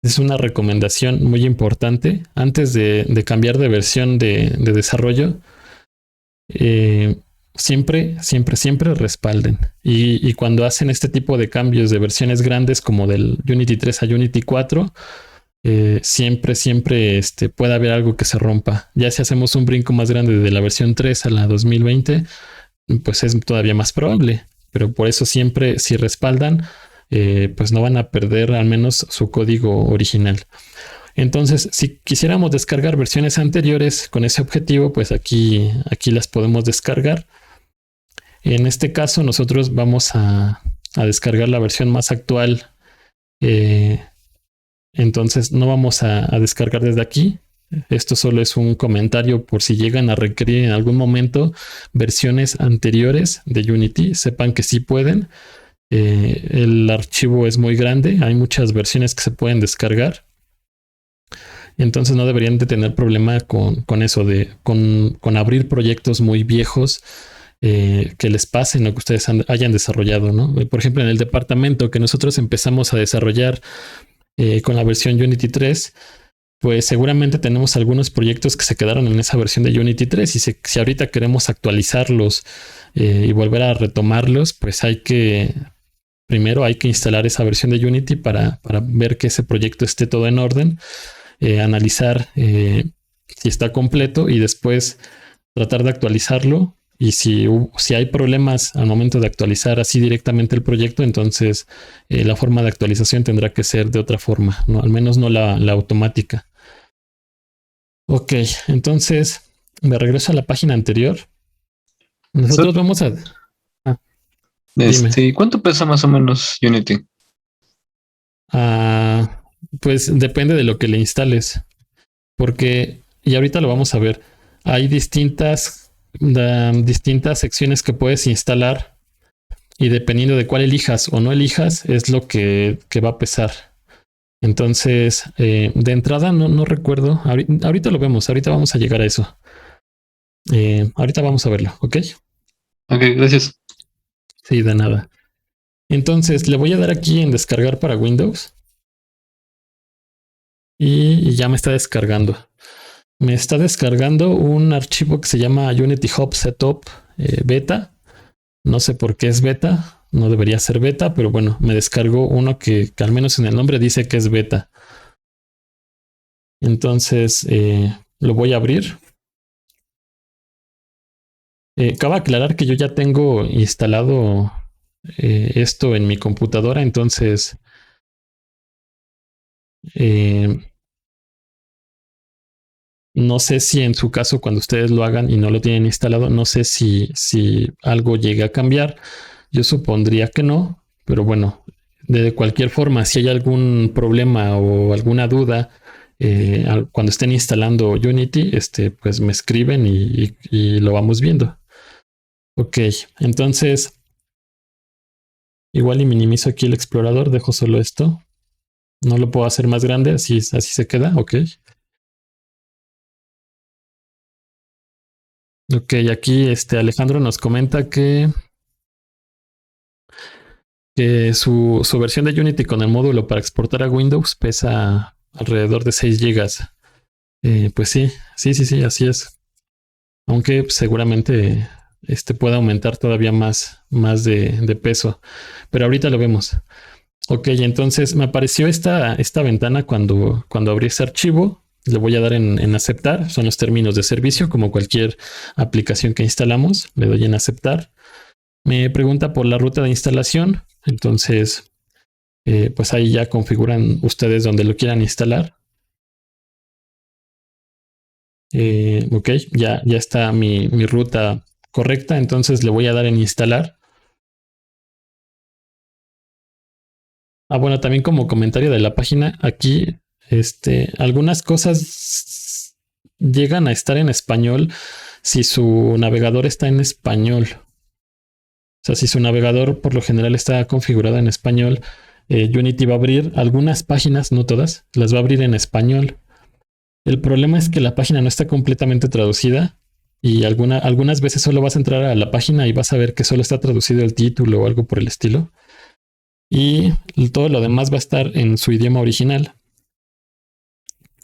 Es una recomendación muy importante. Antes de cambiar de versión de desarrollo, siempre respalden. Y cuando hacen este tipo de cambios de versiones grandes, como del Unity 3 a Unity 4, siempre puede haber algo que se rompa. Ya si hacemos un brinco más grande de la versión 3 a la 2020, pues es todavía más probable. Pero por eso siempre, si respaldan, pues no van a perder al menos su código original. Entonces, si quisiéramos descargar versiones anteriores con ese objetivo, pues aquí las podemos descargar. En este caso, nosotros vamos a descargar la versión más actual. Entonces, no vamos a descargar desde aquí. Esto solo es un comentario por si llegan a requerir en algún momento versiones anteriores de Unity. Sepan que sí pueden. El archivo es muy grande. Hay muchas versiones que se pueden descargar. Entonces no deberían de tener problema con eso, con abrir proyectos muy viejos que les pasen lo que ustedes hayan desarrollado, ¿no? Por ejemplo, en el departamento que nosotros empezamos a desarrollar con la versión Unity 3, pues seguramente tenemos algunos proyectos que se quedaron en esa versión de Unity 3 y si ahorita queremos actualizarlos y volver a retomarlos, pues primero hay que instalar esa versión de Unity para ver que ese proyecto esté todo en orden. Analizar si está completo y después tratar de actualizarlo. Y si hay problemas al momento de actualizar así directamente el proyecto, entonces la forma de actualización tendrá que ser de otra forma, ¿no? Al menos no la automática. Ok, entonces me regreso a la página anterior. Nosotros vamos a... dime. ¿Cuánto pesa más o menos Unity? Pues depende de lo que le instales. Porque, y ahorita lo vamos a ver, hay distintas secciones que puedes instalar y dependiendo de cuál elijas o no elijas es lo que va a pesar. Entonces, de entrada no recuerdo, ahorita lo vemos, ahorita vamos a llegar a eso. Ahorita vamos a verlo, ¿ok? Ok, gracias. Sí, de nada. Entonces, le voy a dar aquí en descargar para Windows y ya me está descargando. Me está descargando un archivo que se llama Unity Hub Setup Beta. No sé por qué es beta. No debería ser beta, pero bueno, me descargó uno que al menos en el nombre dice que es beta. Entonces lo voy a abrir. Cabe aclarar que yo ya tengo instalado esto en mi computadora, entonces No sé si en su caso, cuando ustedes lo hagan y no lo tienen instalado, no sé si algo llegue a cambiar. Yo supondría que no, pero bueno, de cualquier forma, si hay algún problema o alguna duda, cuando estén instalando Unity, pues me escriben y lo vamos viendo. Ok, entonces igual y minimizo aquí el explorador, dejo solo esto. No lo puedo hacer más grande, así se queda, ok. Ok, aquí Alejandro nos comenta que su versión de Unity con el módulo para exportar a Windows pesa alrededor de 6 gigas. Pues sí, así es. Aunque seguramente pueda aumentar todavía más de peso. Pero ahorita lo vemos. Ok, entonces me apareció esta ventana cuando abrí este archivo. Le voy a dar en aceptar. Son los términos de servicio, como cualquier aplicación que instalamos. Le doy en aceptar. Me pregunta por la ruta de instalación. Entonces, pues ahí ya configuran ustedes donde lo quieran instalar. Ok, ya está mi ruta correcta. Entonces le voy a dar en instalar. Ah, bueno, también como comentario de la página, aquí, algunas cosas llegan a estar en español si su navegador está en español. O sea, si su navegador por lo general está configurado en español, Unity va a abrir algunas páginas, no todas, las va a abrir en español. El problema es que la página no está completamente traducida y algunas veces solo vas a entrar a la página y vas a ver que solo está traducido el título o algo por el estilo. Y todo lo demás va a estar en su idioma original.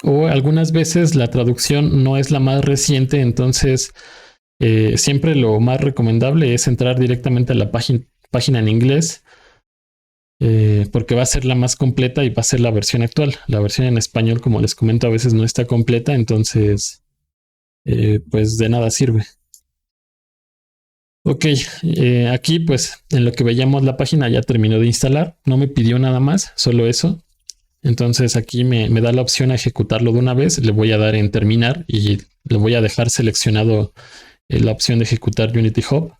O algunas veces la traducción no es la más reciente, entonces siempre lo más recomendable es entrar directamente a la página en inglés, porque va a ser la más completa y va a ser la versión actual. La versión en español, como les comento, a veces no está completa, entonces pues de nada sirve. Ok, aquí pues en lo que veíamos la página ya terminó de instalar, no me pidió nada más, solo eso. Entonces aquí me da la opción a ejecutarlo de una vez, le voy a dar en terminar y le voy a dejar seleccionado la opción de ejecutar Unity Hub.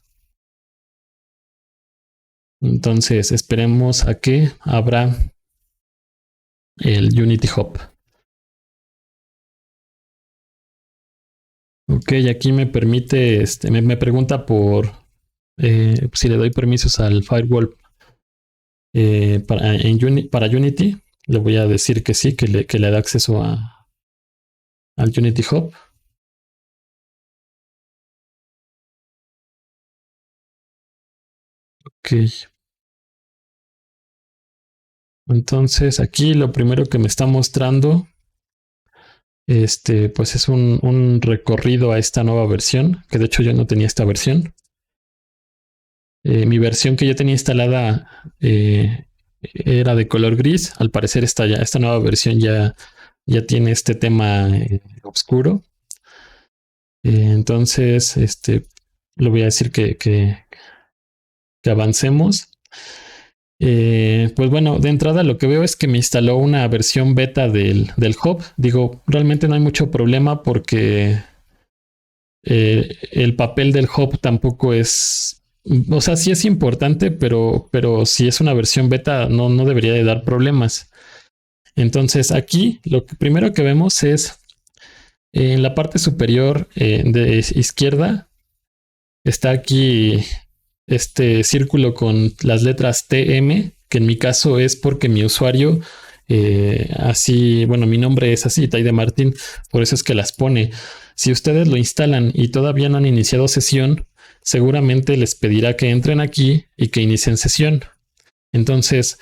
Entonces esperemos a que abra el Unity Hub. Ok, aquí me permite, me pregunta por si le doy permisos al firewall para Unity. Le voy a decir que sí, que le da acceso al Unity Hub. Ok. Entonces aquí lo primero que me está mostrando, pues es un recorrido a esta nueva versión, que de hecho yo no tenía esta versión. Mi versión que yo tenía instalada era de color gris. Al parecer esta nueva versión ya tiene este tema oscuro. Entonces, le voy a decir que avancemos. Pues bueno, de entrada lo que veo es que me instaló una versión beta del hub. Digo, realmente no hay mucho problema porque el papel del hub tampoco es, o sea, sí es importante, pero si es una versión beta no debería de dar problemas. Entonces aquí lo primero que vemos es en la parte superior de izquierda está aquí este círculo con las letras TM, que en mi caso es porque mi usuario así, bueno, mi nombre es así, Taide Martín, por eso es que las pone. Si ustedes lo instalan y todavía no han iniciado sesión, seguramente les pedirá que entren aquí y que inicien sesión. Entonces,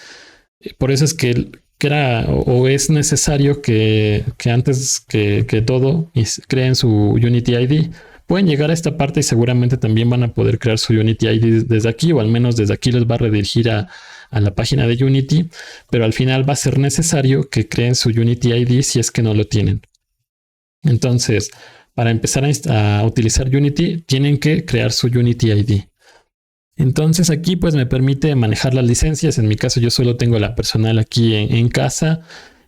por eso es que era o es necesario que antes que todo creen su Unity ID. Pueden llegar a esta parte y seguramente también van a poder crear su Unity ID desde aquí, o al menos desde aquí les va a redirigir a la página de Unity, pero al final va a ser necesario que creen su Unity ID si es que no lo tienen. Entonces, para empezar a utilizar Unity, tienen que crear su Unity ID. Entonces aquí pues me permite manejar las licencias. En mi caso yo solo tengo la personal aquí en casa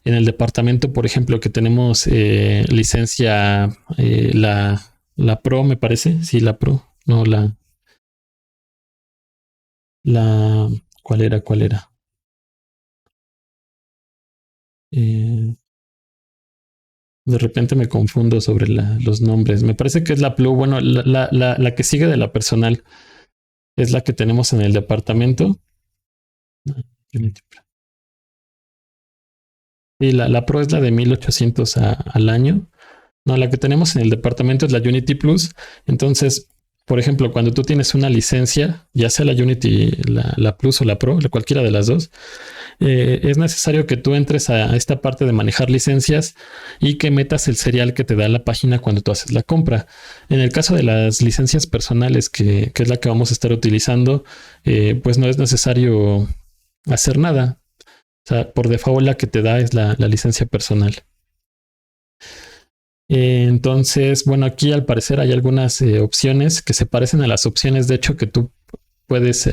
en el departamento, por ejemplo, que tenemos licencia, la Pro, me parece. Sí, la Pro. No, la, ¿cuál era? ¿Cuál era? De repente me confundo sobre los nombres. Me parece que es la Plus. Bueno, la que sigue de la personal es la que tenemos en el departamento. Y la Pro es la de 1800 al año. No, la que tenemos en el departamento es la Unity Plus. Entonces, por ejemplo, cuando tú tienes una licencia, ya sea la Unity, la Plus o la Pro, cualquiera de las dos, es necesario que tú entres a esta parte de manejar licencias y que metas el serial que te da la página cuando tú haces la compra. En el caso de las licencias personales, que es la que vamos a estar utilizando, pues no es necesario hacer nada. O sea, por default la que te da es la licencia personal. Entonces, bueno, aquí al parecer hay algunas opciones que se parecen a las opciones, de hecho, que tú puedes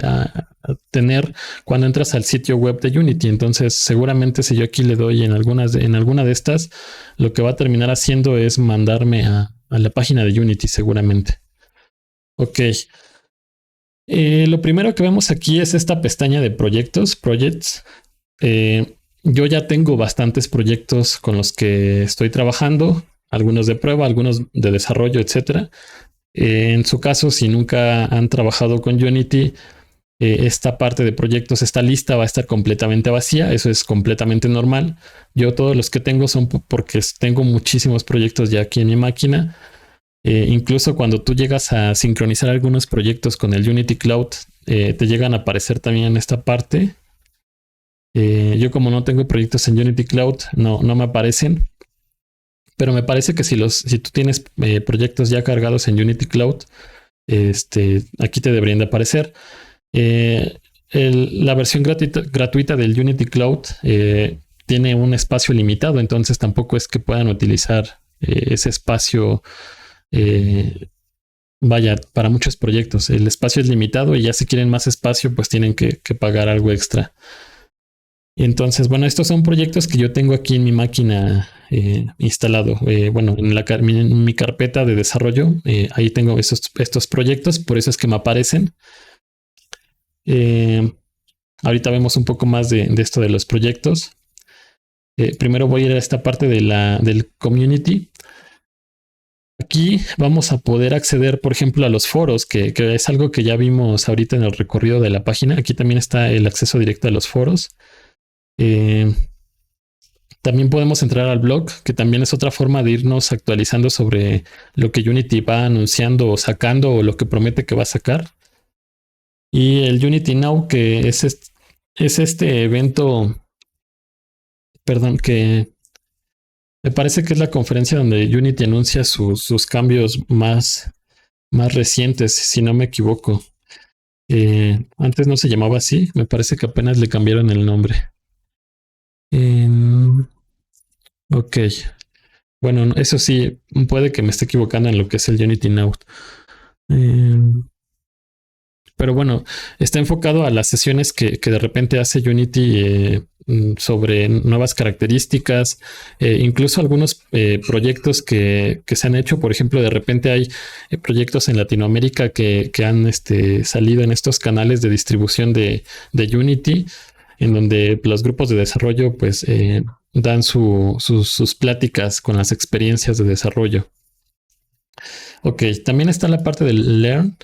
tener cuando entras al sitio web de Unity. Entonces, seguramente si yo aquí le doy en alguna de estas, lo que va a terminar haciendo es mandarme a la página de Unity, seguramente. Ok. Lo primero que vemos aquí es esta pestaña de proyectos, projects. Yo ya tengo bastantes proyectos con los que estoy trabajando, algunos de prueba, algunos de desarrollo, etcétera. En su caso, si nunca han trabajado con Unity, esta parte de proyectos, esta lista va a estar completamente vacía. Eso es completamente normal. Yo todos los que tengo son porque tengo muchísimos proyectos ya aquí en mi máquina. Incluso cuando tú llegas a sincronizar algunos proyectos con el Unity Cloud, te llegan a aparecer también en esta parte. Yo como no tengo proyectos en Unity Cloud, no me aparecen. Pero me parece que si tú tienes proyectos ya cargados en Unity Cloud, aquí te deberían de aparecer. La versión gratuita del Unity Cloud tiene un espacio limitado, entonces tampoco es que puedan utilizar ese espacio. Vaya, para muchos proyectos el espacio es limitado y ya si quieren más espacio, pues tienen que pagar algo extra. Entonces, bueno, estos son proyectos que yo tengo aquí en mi máquina instalado. Bueno, en mi carpeta de desarrollo, ahí tengo estos proyectos, por eso es que me aparecen. Ahorita vemos un poco más de esto de los proyectos. Primero voy a ir a esta parte del community. Aquí vamos a poder acceder, por ejemplo, a los foros, que es algo que ya vimos ahorita en el recorrido de la página. Aquí también está el acceso directo a los foros. También podemos entrar al blog, que también es otra forma de irnos actualizando sobre lo que Unity va anunciando o sacando o lo que promete que va a sacar. Y el Unity Now, que es este evento, perdón, que me parece que es la conferencia donde Unity anuncia sus cambios más recientes, si no me equivoco. Antes no se llamaba así, me parece que apenas le cambiaron el nombre. Ok. Bueno, eso sí, puede que me esté equivocando en lo que es el Unity Now. Pero bueno, está enfocado a las sesiones que de repente hace Unity sobre nuevas características, incluso algunos proyectos que se han hecho. Por ejemplo, de repente hay proyectos en Latinoamérica que han salido en estos canales de distribución de Unity, en donde los grupos de desarrollo pues dan sus pláticas con las experiencias de desarrollo. Ok, también está la parte del Learn,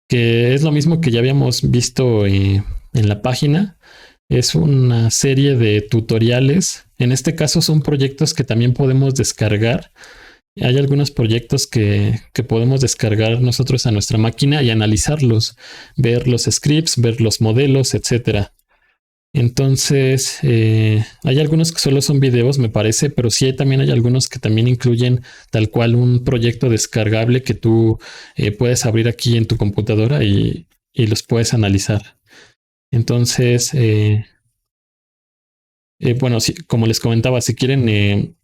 que es lo mismo que ya habíamos visto en la página. Es una serie de tutoriales. En este caso son proyectos que también podemos descargar. Hay algunos proyectos que podemos descargar nosotros a nuestra máquina y analizarlos, ver los scripts, ver los modelos, etcétera. Entonces, hay algunos que solo son videos, me parece, pero sí también hay algunos que también incluyen tal cual un proyecto descargable que tú puedes abrir aquí en tu computadora y los puedes analizar. Entonces, bueno, como les comentaba, si quieren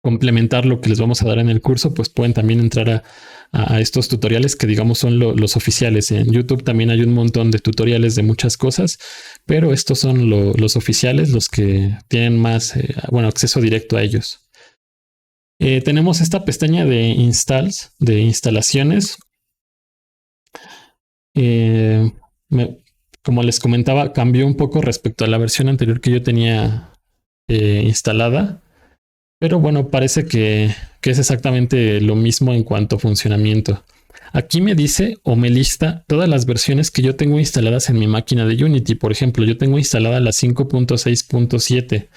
complementar lo que les vamos a dar en el curso, pues pueden también entrar a estos tutoriales que digamos son los oficiales. En YouTube también hay un montón de tutoriales de muchas cosas, pero estos son los oficiales, los que tienen más, acceso directo a ellos. Tenemos esta pestaña de installs, de instalaciones. Como les comentaba, cambió un poco respecto a la versión anterior que yo tenía instalada. Pero bueno, parece que es exactamente lo mismo en cuanto a funcionamiento. Aquí me dice o me lista todas las versiones que yo tengo instaladas en mi máquina de Unity. Por ejemplo, yo tengo instalada la 5.6.7,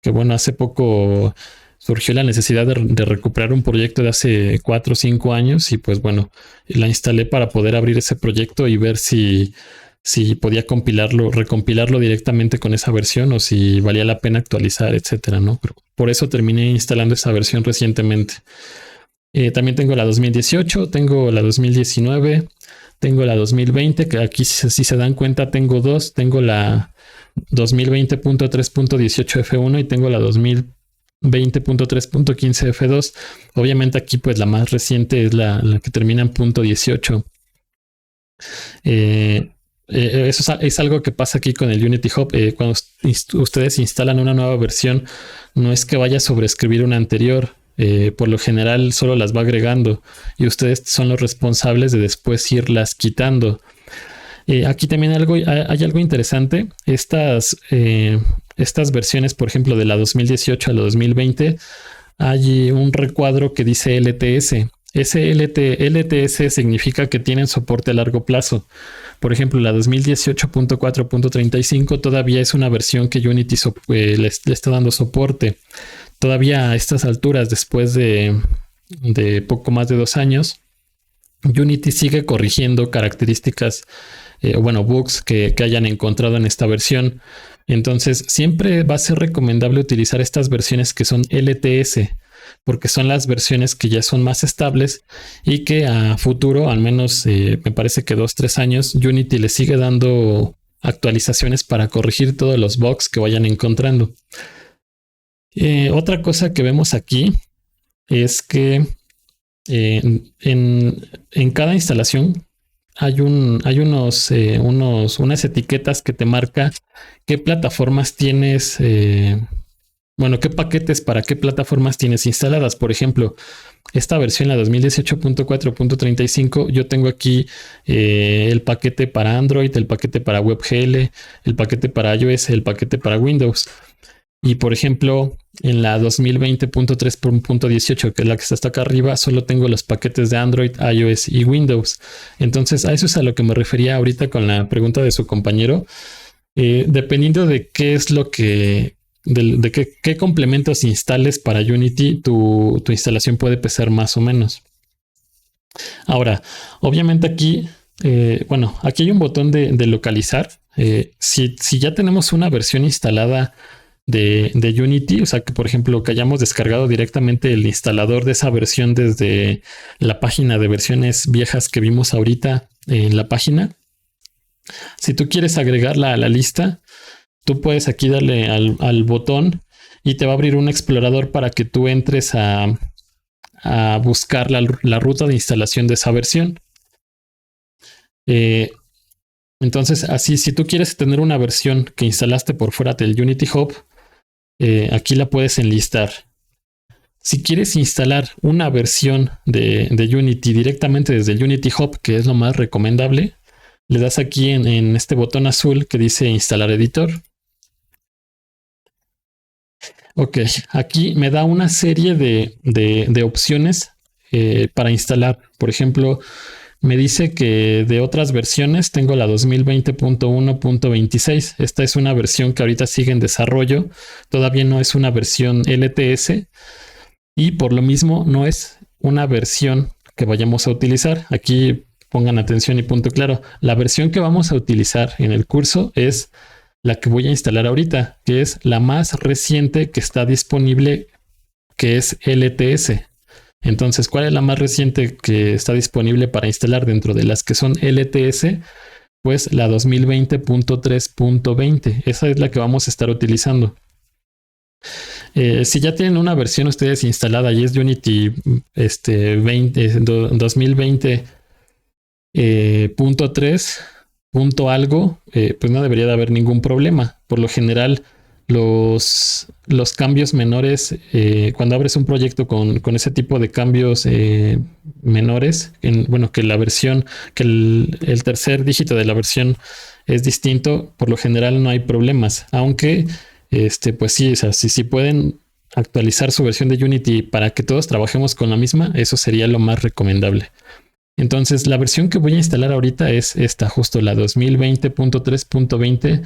que bueno, hace poco surgió la necesidad de recuperar un proyecto de hace 4 o 5 años y pues bueno, la instalé para poder abrir ese proyecto y ver si podía recompilarlo directamente con esa versión o si valía la pena actualizar, etcétera, ¿no? Pero por eso terminé instalando esa versión recientemente. También tengo la 2018, tengo la 2019, tengo la 2020, que aquí si se dan cuenta tengo dos. Tengo la 2020.3.18 F1 y tengo la 2020.3.15 F2. Obviamente aquí pues la más reciente es la que termina en .18. Eso es algo que pasa aquí con el Unity Hub. Cuando ustedes instalan una nueva versión, no es que vaya a sobreescribir una anterior. Por lo general solo las va agregando y ustedes son los responsables de después irlas quitando. Aquí también hay algo interesante. Estas versiones, por ejemplo, de la 2018 a la 2020, hay un recuadro que dice LTS. Ese LTS significa que tienen soporte a largo plazo. Por ejemplo, la 2018.4.35 todavía es una versión que Unity le está dando soporte. Todavía a estas alturas, después de poco más de 2 años, Unity sigue corrigiendo características, bugs que hayan encontrado en esta versión. Entonces, siempre va a ser recomendable utilizar estas versiones que son LTS, porque son las versiones que ya son más estables y que a futuro, al menos me parece que 2-3 años, Unity le sigue dando actualizaciones para corregir todos los bugs que vayan encontrando. Otra cosa que vemos aquí es que en cada instalación hay unas etiquetas que te marca qué plataformas tienes, qué paquetes para qué plataformas tienes instaladas. Por ejemplo, esta versión, la 2018.4.35, yo tengo aquí el paquete para Android, el paquete para WebGL, el paquete para iOS, el paquete para Windows. Y por ejemplo, en la 2020.3.18, que es la que está hasta acá arriba, solo tengo los paquetes de Android, iOS y Windows. Entonces, a eso es a lo que me refería ahorita con la pregunta de su compañero. Dependiendo de qué es lo que, de qué complementos instales para Unity, tu instalación puede pesar más o menos. Ahora, obviamente aquí, aquí hay un botón de localizar. Si ya tenemos una versión instalada de Unity, o sea que por ejemplo que hayamos descargado directamente el instalador de esa versión desde la página de versiones viejas que vimos ahorita en la página, si tú quieres agregarla a la lista, tú puedes aquí darle al botón y te va a abrir un explorador para que tú entres a buscar la ruta de instalación de esa versión. Entonces así, si tú quieres tener una versión que instalaste por fuera del Unity Hub, aquí la puedes enlistar. Si quieres instalar una versión de Unity directamente desde el Unity Hub, que es lo más recomendable, le das aquí en este botón azul que dice instalar editor. Ok, aquí me da una serie de opciones para instalar. Por ejemplo, me dice que de otras versiones tengo la 2020.1.26. Esta es una versión que ahorita sigue en desarrollo. Todavía no es una versión LTS y por lo mismo no es una versión que vayamos a utilizar. Aquí pongan atención y punto claro. La versión que vamos a utilizar en el curso es la que voy a instalar ahorita, que es la más reciente que está disponible, que es LTS. Entonces, ¿cuál es la más reciente que está disponible para instalar dentro de las que son LTS? Pues la 2020.3.20. Esa es la que vamos a estar utilizando. Si ya tienen una versión ustedes instalada y es Unity 2020 punto 3 punto algo, pues no debería de haber ningún problema. Por lo general, los cambios menores, cuando abres un proyecto con ese tipo de cambios menores, bueno, que la versión, que el tercer dígito de la versión es distinto, por lo general no hay problemas. Aunque, pues sí, o sea, si pueden actualizar su versión de Unity para que todos trabajemos con la misma, eso sería lo más recomendable. Entonces, la versión que voy a instalar ahorita es esta, justo la 2020.3.20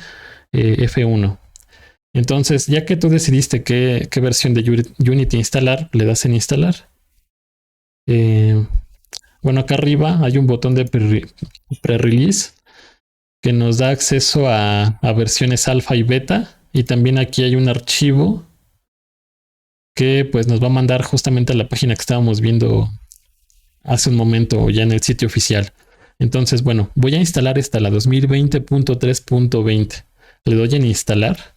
F1. Entonces, ya que tú decidiste qué versión de Unity instalar, le das en instalar. Bueno, acá arriba hay un botón de pre-release que nos da acceso a versiones alfa y beta. Y también aquí hay un archivo que pues nos va a mandar justamente a la página que estábamos viendo hace un momento ya en el sitio oficial. Entonces, bueno, voy a instalar esta, la 2020.3.20. Le doy en instalar.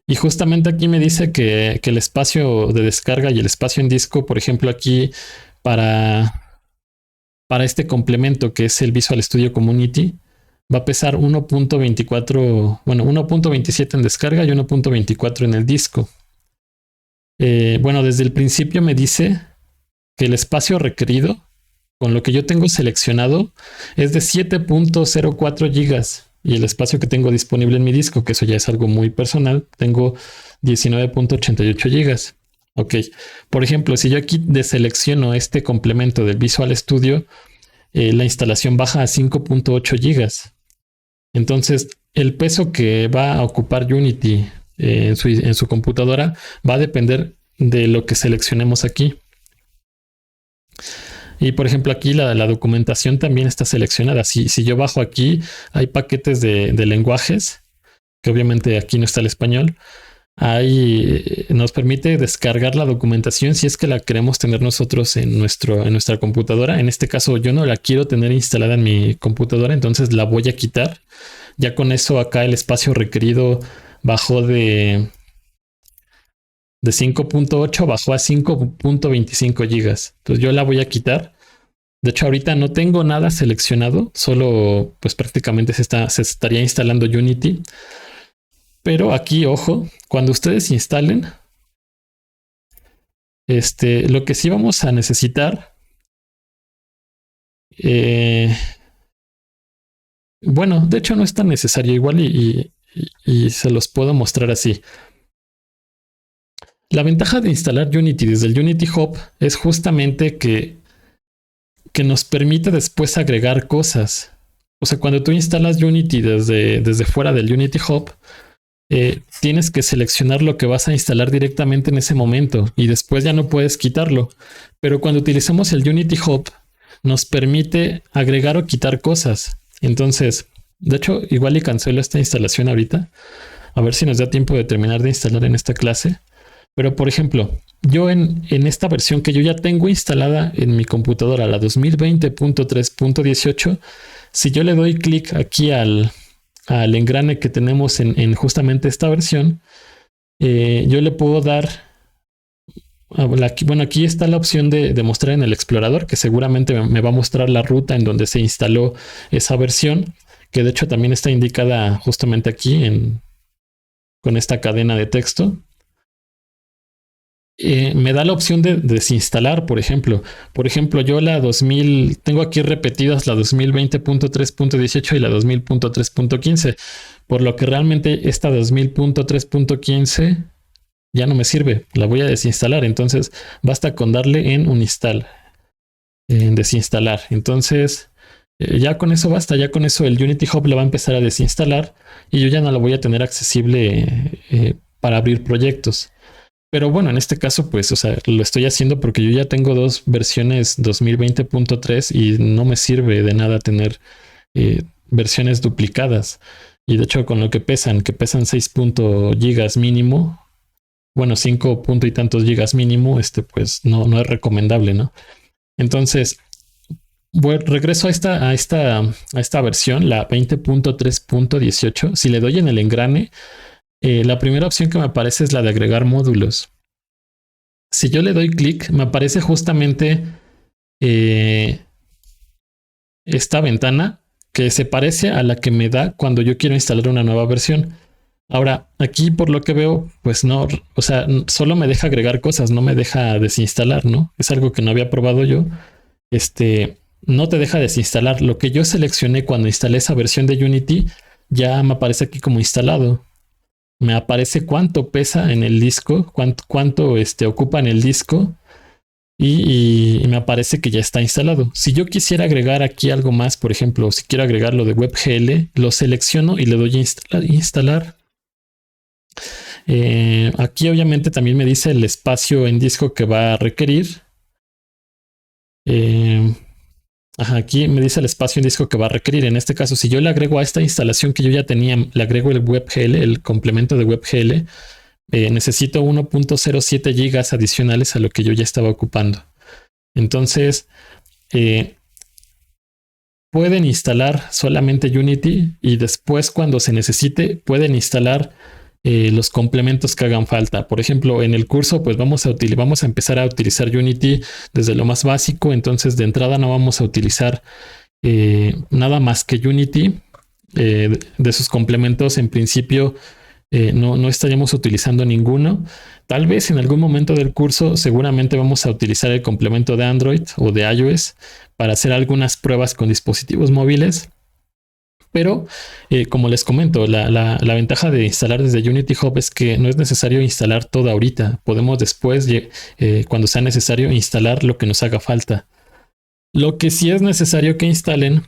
Y justamente aquí me dice que el espacio de descarga y el espacio en disco, por ejemplo, aquí para este complemento que es el Visual Studio Community, va a pesar 1.24, bueno, 1.27 en descarga y 1.24 en el disco. Bueno, desde el principio me dice que el espacio requerido, con lo que yo tengo seleccionado, es de 7.04 gigas. Y el espacio que tengo disponible en mi disco, que eso ya es algo muy personal, tengo 19.88 gigas. Ok, por ejemplo, si yo aquí deselecciono este complemento del Visual Studio, la instalación baja a 5.8 gigas. Entonces, el peso que va a ocupar Unity en su computadora va a depender de lo que seleccionemos aquí. Y por ejemplo, aquí la documentación también está seleccionada. Si yo bajo aquí, hay paquetes de lenguajes, que obviamente aquí no está el español. Ahí nos permite descargar la documentación si es que la queremos tener nosotros en nuestra computadora. En este caso, yo no la quiero tener instalada en mi computadora, entonces la voy a quitar. Ya con eso, acá el espacio requerido bajó de 5.8 bajó a 5.25 gigas. Entonces yo la voy a quitar. De hecho, ahorita no tengo nada seleccionado, solo pues prácticamente se estaría instalando Unity. Pero aquí, ojo, cuando ustedes instalen, lo que sí vamos a necesitar, bueno, de hecho no es tan necesario igual y se los puedo mostrar así. La ventaja de instalar Unity desde el Unity Hub es justamente que nos permite después agregar cosas. O sea, cuando tú instalas Unity desde fuera del Unity Hub, tienes que seleccionar lo que vas a instalar directamente en ese momento y después ya no puedes quitarlo. Pero cuando utilizamos el Unity Hub, nos permite agregar o quitar cosas. Entonces, de hecho, igual y cancelo esta instalación ahorita. A ver si nos da tiempo de terminar de instalar en esta clase. Pero, por ejemplo, yo en esta versión que yo ya tengo instalada en mi computadora, la 2020.3.18, si yo le doy clic aquí al engrane que tenemos en justamente esta versión, yo le puedo dar, bueno, aquí está la opción de mostrar en el explorador, que seguramente me va a mostrar la ruta en donde se instaló esa versión, que de hecho también está indicada justamente aquí con esta cadena de texto. Me da la opción de desinstalar, por ejemplo. Por ejemplo, yo tengo aquí repetidas la 2020.3.18 y la 2000.3.15, por lo que realmente esta 2000.3.15 ya no me sirve, la voy a desinstalar. Entonces basta con darle en uninstall, en desinstalar. Entonces ya con eso basta, ya con eso el Unity Hub la va a empezar a desinstalar y yo ya no la voy a tener accesible para abrir proyectos. Pero bueno, en este caso, pues, o sea, lo estoy haciendo porque yo ya tengo dos versiones 2020.3 y no me sirve de nada tener versiones duplicadas. Y de hecho, con lo que pesan 6 gigas mínimo, bueno, 5 y tantos gigas mínimo, pues no es recomendable, ¿no? Entonces, regreso a esta versión, la 20.3.18. Si le doy en el engrane, La primera opción que me aparece es la de agregar módulos. Si yo le doy clic, me aparece justamente esta ventana que se parece a la que me da cuando yo quiero instalar una nueva versión. Ahora, aquí por lo que veo, pues no, o sea, solo me deja agregar cosas, no me deja desinstalar, ¿no? Es algo que no había probado yo. No te deja desinstalar. Lo que yo seleccioné cuando instalé esa versión de Unity ya me aparece aquí como instalado. Me aparece cuánto pesa en el disco, cuánto ocupa en el disco y me aparece que ya está instalado. Si yo quisiera agregar aquí algo más, por ejemplo, si quiero agregar lo de WebGL, lo selecciono y le doy a instalar. Aquí obviamente también me dice el espacio en disco que va a requerir. Aquí me dice el espacio en disco que va a requerir. En este caso, si yo le agrego a esta instalación que yo ya tenía, le agrego el WebGL, el complemento de WebGL, necesito 1.07 gigas adicionales a lo que yo ya estaba ocupando. Entonces, pueden instalar solamente Unity y después, cuando se necesite, pueden instalar los complementos que hagan falta. Por ejemplo, en el curso, pues vamos a empezar a utilizar Unity desde lo más básico. Entonces, de entrada no vamos a utilizar nada más que Unity. De sus complementos, en principio, no estaríamos utilizando ninguno. Tal vez en algún momento del curso, seguramente vamos a utilizar el complemento de Android o de iOS para hacer algunas pruebas con dispositivos móviles. Pero, como les comento, la ventaja de instalar desde Unity Hub es que no es necesario instalar todo ahorita. Podemos después, cuando sea necesario, instalar lo que nos haga falta. Lo que sí es necesario que instalen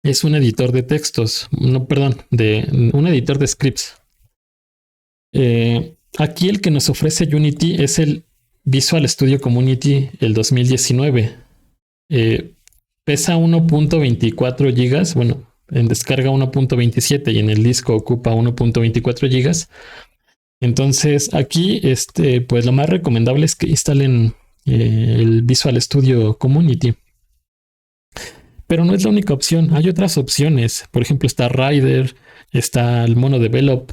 es un editor de textos. No, perdón, un editor de scripts. Aquí el que nos ofrece Unity es el Visual Studio Community, el 2019. Pesa 1.24 gigas. Bueno, en descarga 1.27 y en el disco ocupa 1.24 gigas. Entonces aquí, pues lo más recomendable es que instalen el Visual Studio Community. Pero no es la única opción. Hay otras opciones. Por ejemplo, está Rider, está el MonoDevelop,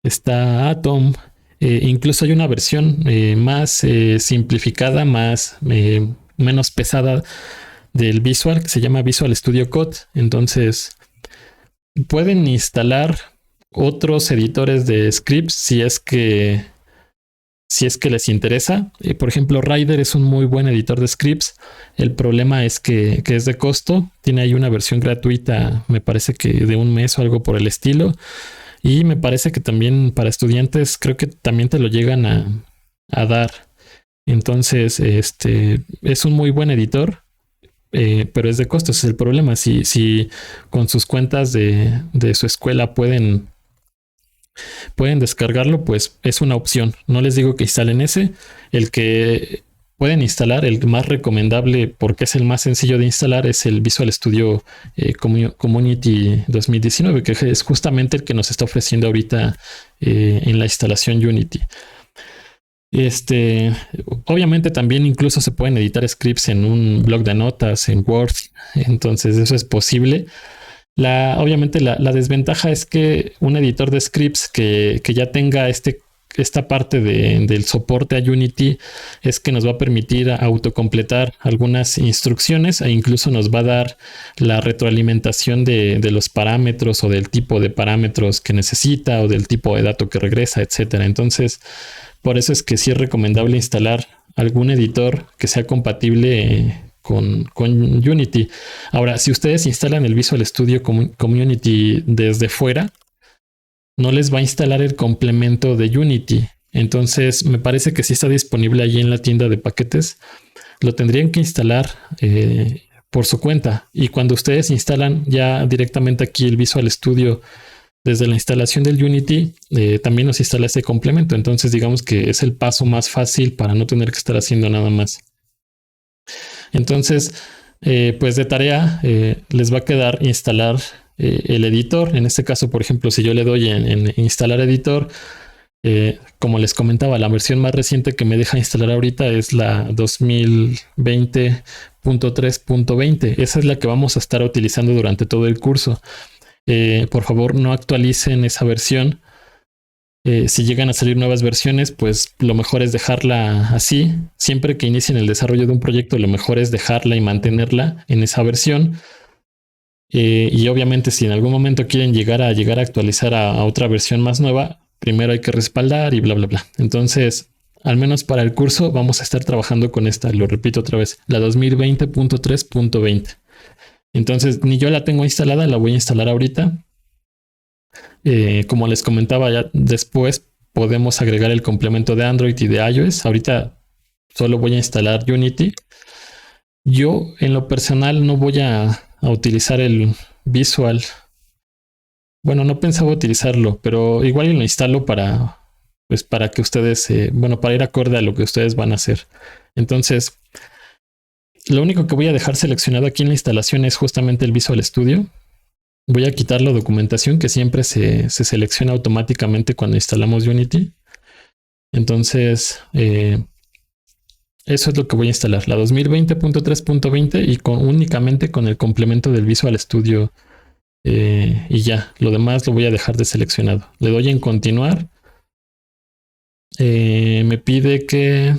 está Atom. Incluso hay una versión más simplificada, menos pesada del Visual, que se llama Visual Studio Code. Entonces, pueden instalar otros editores de scripts si es que les interesa. Por ejemplo, Rider es un muy buen editor de scripts. El problema es que es de costo. Tiene ahí una versión gratuita, me parece que de un mes o algo por el estilo. Y me parece que también para estudiantes creo que también te lo llegan a dar. Entonces, es un muy buen editor. Pero es de costo, ese es el problema. Si con sus cuentas de su escuela pueden descargarlo, pues es una opción. No les digo que instalen ese. El que pueden instalar, el más recomendable porque es el más sencillo de instalar, es el Visual Studio Community 2019, que es justamente el que nos está ofreciendo ahorita en la instalación Unity. Obviamente también incluso se pueden editar scripts en un blog de notas, en Word, entonces eso es posible. Obviamente la desventaja es que un editor de scripts que ya tenga esta parte del soporte a Unity es que nos va a permitir autocompletar algunas instrucciones e incluso nos va a dar la retroalimentación de los parámetros o del tipo de parámetros que necesita o del tipo de dato que regresa, etcétera. Entonces, por eso es que sí es recomendable instalar algún editor que sea compatible con Unity. Ahora, si ustedes instalan el Visual Studio Community desde fuera, no les va a instalar el complemento de Unity. Entonces, me parece que sí está disponible allí en la tienda de paquetes. Lo tendrían que instalar por su cuenta. Y cuando ustedes instalan ya directamente aquí el Visual Studio desde la instalación del Unity, también nos instala ese complemento. Entonces, digamos que es el paso más fácil para no tener que estar haciendo nada más. Entonces, pues de tarea les va a quedar instalar el editor. En este caso, por ejemplo, si yo le doy en instalar editor, como les comentaba, la versión más reciente que me deja instalar ahorita es la 2020.3.20. Esa es la que vamos a estar utilizando durante todo el curso. Por favor, no actualicen esa versión Si llegan a salir nuevas versiones, pues lo mejor es dejarla así. Siempre que inicien el desarrollo de un proyecto, lo mejor es dejarla y mantenerla en esa versión. Y obviamente si en algún momento quieren llegar a actualizar a otra versión más nueva, primero hay que respaldar y bla, bla, bla. Entonces, al menos para el curso vamos a estar trabajando con esta, lo repito otra vez, la 2020.3.20. Entonces, ni yo la tengo instalada, la voy a instalar ahorita. Como les comentaba, ya después podemos agregar el complemento de Android y de iOS. Ahorita solo voy a instalar Unity. Yo en lo personal no voy a utilizar el Visual. Bueno, no pensaba utilizarlo, pero igual lo instalo para, pues para que ustedes, bueno, para ir acorde a lo que ustedes van a hacer. Entonces, lo único que voy a dejar seleccionado aquí en la instalación es justamente el Visual Studio. Voy a quitar la documentación que siempre se selecciona automáticamente cuando instalamos Unity. Entonces, eso es lo que voy a instalar, la 2020.3.20 y únicamente con el complemento del Visual Studio. Y ya, lo demás lo voy a dejar deseleccionado. Le doy en continuar. Me pide que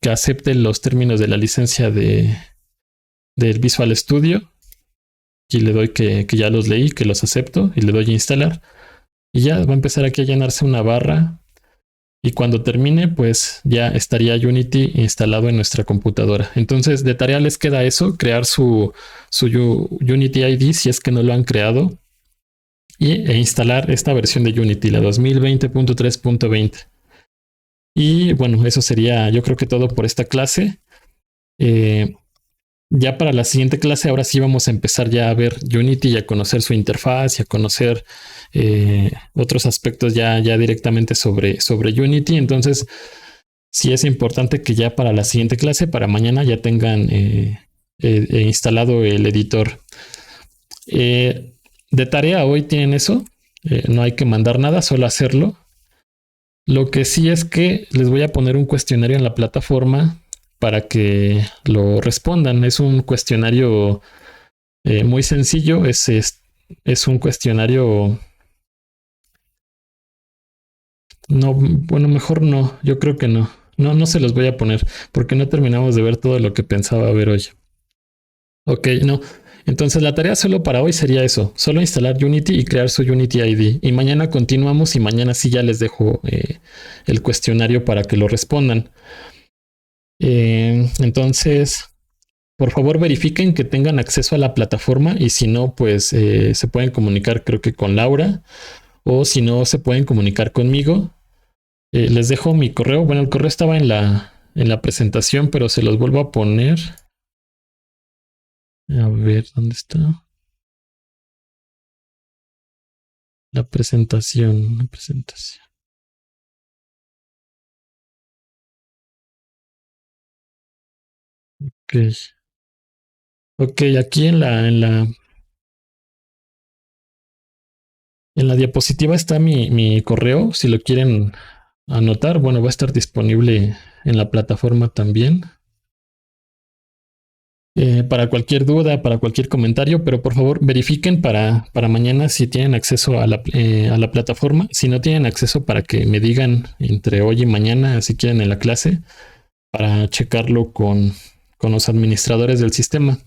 acepte los términos de la licencia del Visual Studio. Y le doy que ya los leí, que los acepto y le doy a instalar. Y ya va a empezar aquí a llenarse una barra. Y cuando termine, pues ya estaría Unity instalado en nuestra computadora. Entonces, de tarea les queda eso, crear su Unity ID si es que no lo han creado. E instalar esta versión de Unity, la 2020.3.20. Y bueno, eso sería yo creo que todo por esta clase. Ya para la siguiente clase, ahora sí vamos a empezar ya a ver Unity y a conocer su interfaz y a conocer otros aspectos ya directamente sobre Unity. Entonces, sí es importante que ya para la siguiente clase, para mañana, ya tengan instalado el editor. De tarea hoy tienen eso. No hay que mandar nada, solo hacerlo. Lo que sí es que les voy a poner un cuestionario en la plataforma para que lo respondan. Es un cuestionario muy sencillo. Es un cuestionario. No, bueno, mejor no. Yo creo que no. No se los voy a poner porque no terminamos de ver todo lo que pensaba ver hoy. Ok, no. Entonces la tarea solo para hoy sería eso, solo instalar Unity y crear su Unity ID. Y mañana continuamos y mañana sí ya les dejo el cuestionario para que lo respondan. Entonces, por favor verifiquen que tengan acceso a la plataforma y si no, pues se pueden comunicar creo que con Laura o si no, se pueden comunicar conmigo. Les dejo mi correo. Bueno, el correo estaba en la presentación, pero se los vuelvo a poner. A ver, ¿dónde está? La presentación. Ok. Ok, aquí en la diapositiva está mi correo. Si lo quieren anotar, bueno, va a estar disponible en la plataforma también. Para cualquier duda, para cualquier comentario, pero por favor verifiquen para mañana si tienen acceso a la plataforma. Si no tienen acceso, para que me digan entre hoy y mañana, si quieren en la clase, para checarlo con los administradores del sistema.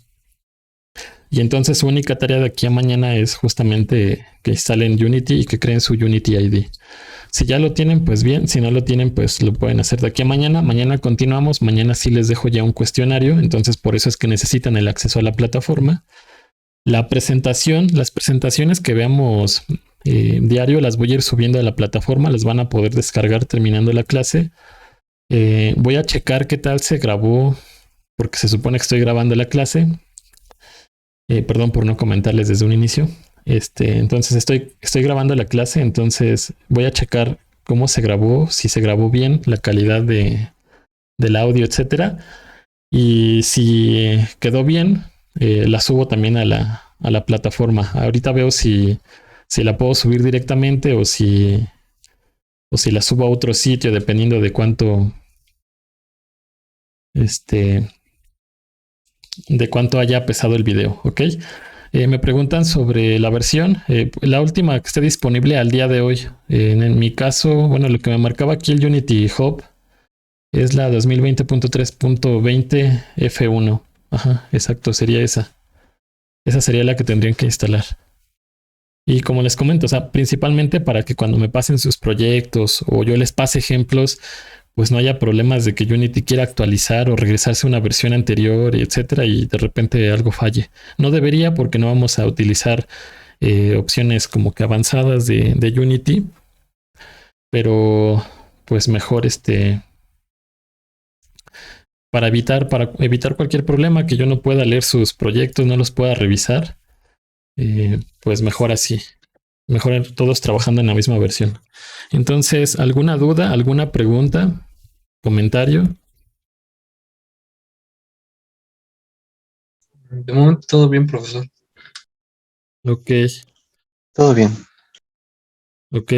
Y entonces su única tarea de aquí a mañana es justamente que instalen Unity y que creen su Unity ID. Si ya lo tienen, pues bien. Si no lo tienen, pues lo pueden hacer de aquí a mañana. Mañana continuamos. Mañana sí les dejo ya un cuestionario. Entonces por eso es que necesitan el acceso a la plataforma. La presentación, las presentaciones que veamos diario las voy a ir subiendo a la plataforma. Las van a poder descargar terminando la clase. Voy a checar qué tal se grabó, porque se supone que estoy grabando la clase. Perdón por no comentarles desde un inicio. Entonces estoy grabando la clase, entonces voy a checar cómo se grabó, si se grabó bien, la calidad del audio, etcétera. Y si quedó bien, la subo también a la plataforma. Ahorita veo si la puedo subir directamente o si la subo a otro sitio, dependiendo de cuánto haya pesado el video, ¿ok? Me preguntan sobre la versión, la última que esté disponible al día de hoy. En mi caso, bueno, lo que me marcaba aquí el Unity Hub es la 2020.3.20 F1. Ajá, exacto, sería esa. Esa sería la que tendrían que instalar. Y como les comento, o sea, principalmente para que cuando me pasen sus proyectos o yo les pase ejemplos, pues no haya problemas de que Unity quiera actualizar o regresarse a una versión anterior, etcétera, y de repente algo falle. No debería porque no vamos a utilizar opciones como que avanzadas de Unity, pero pues mejor para evitar cualquier problema que yo no pueda leer sus proyectos, no los pueda revisar, pues mejor así. Mejor todos trabajando en la misma versión. Entonces, ¿alguna duda, alguna pregunta, comentario? De momento todo bien, profesor. Ok, Todo bien. ok.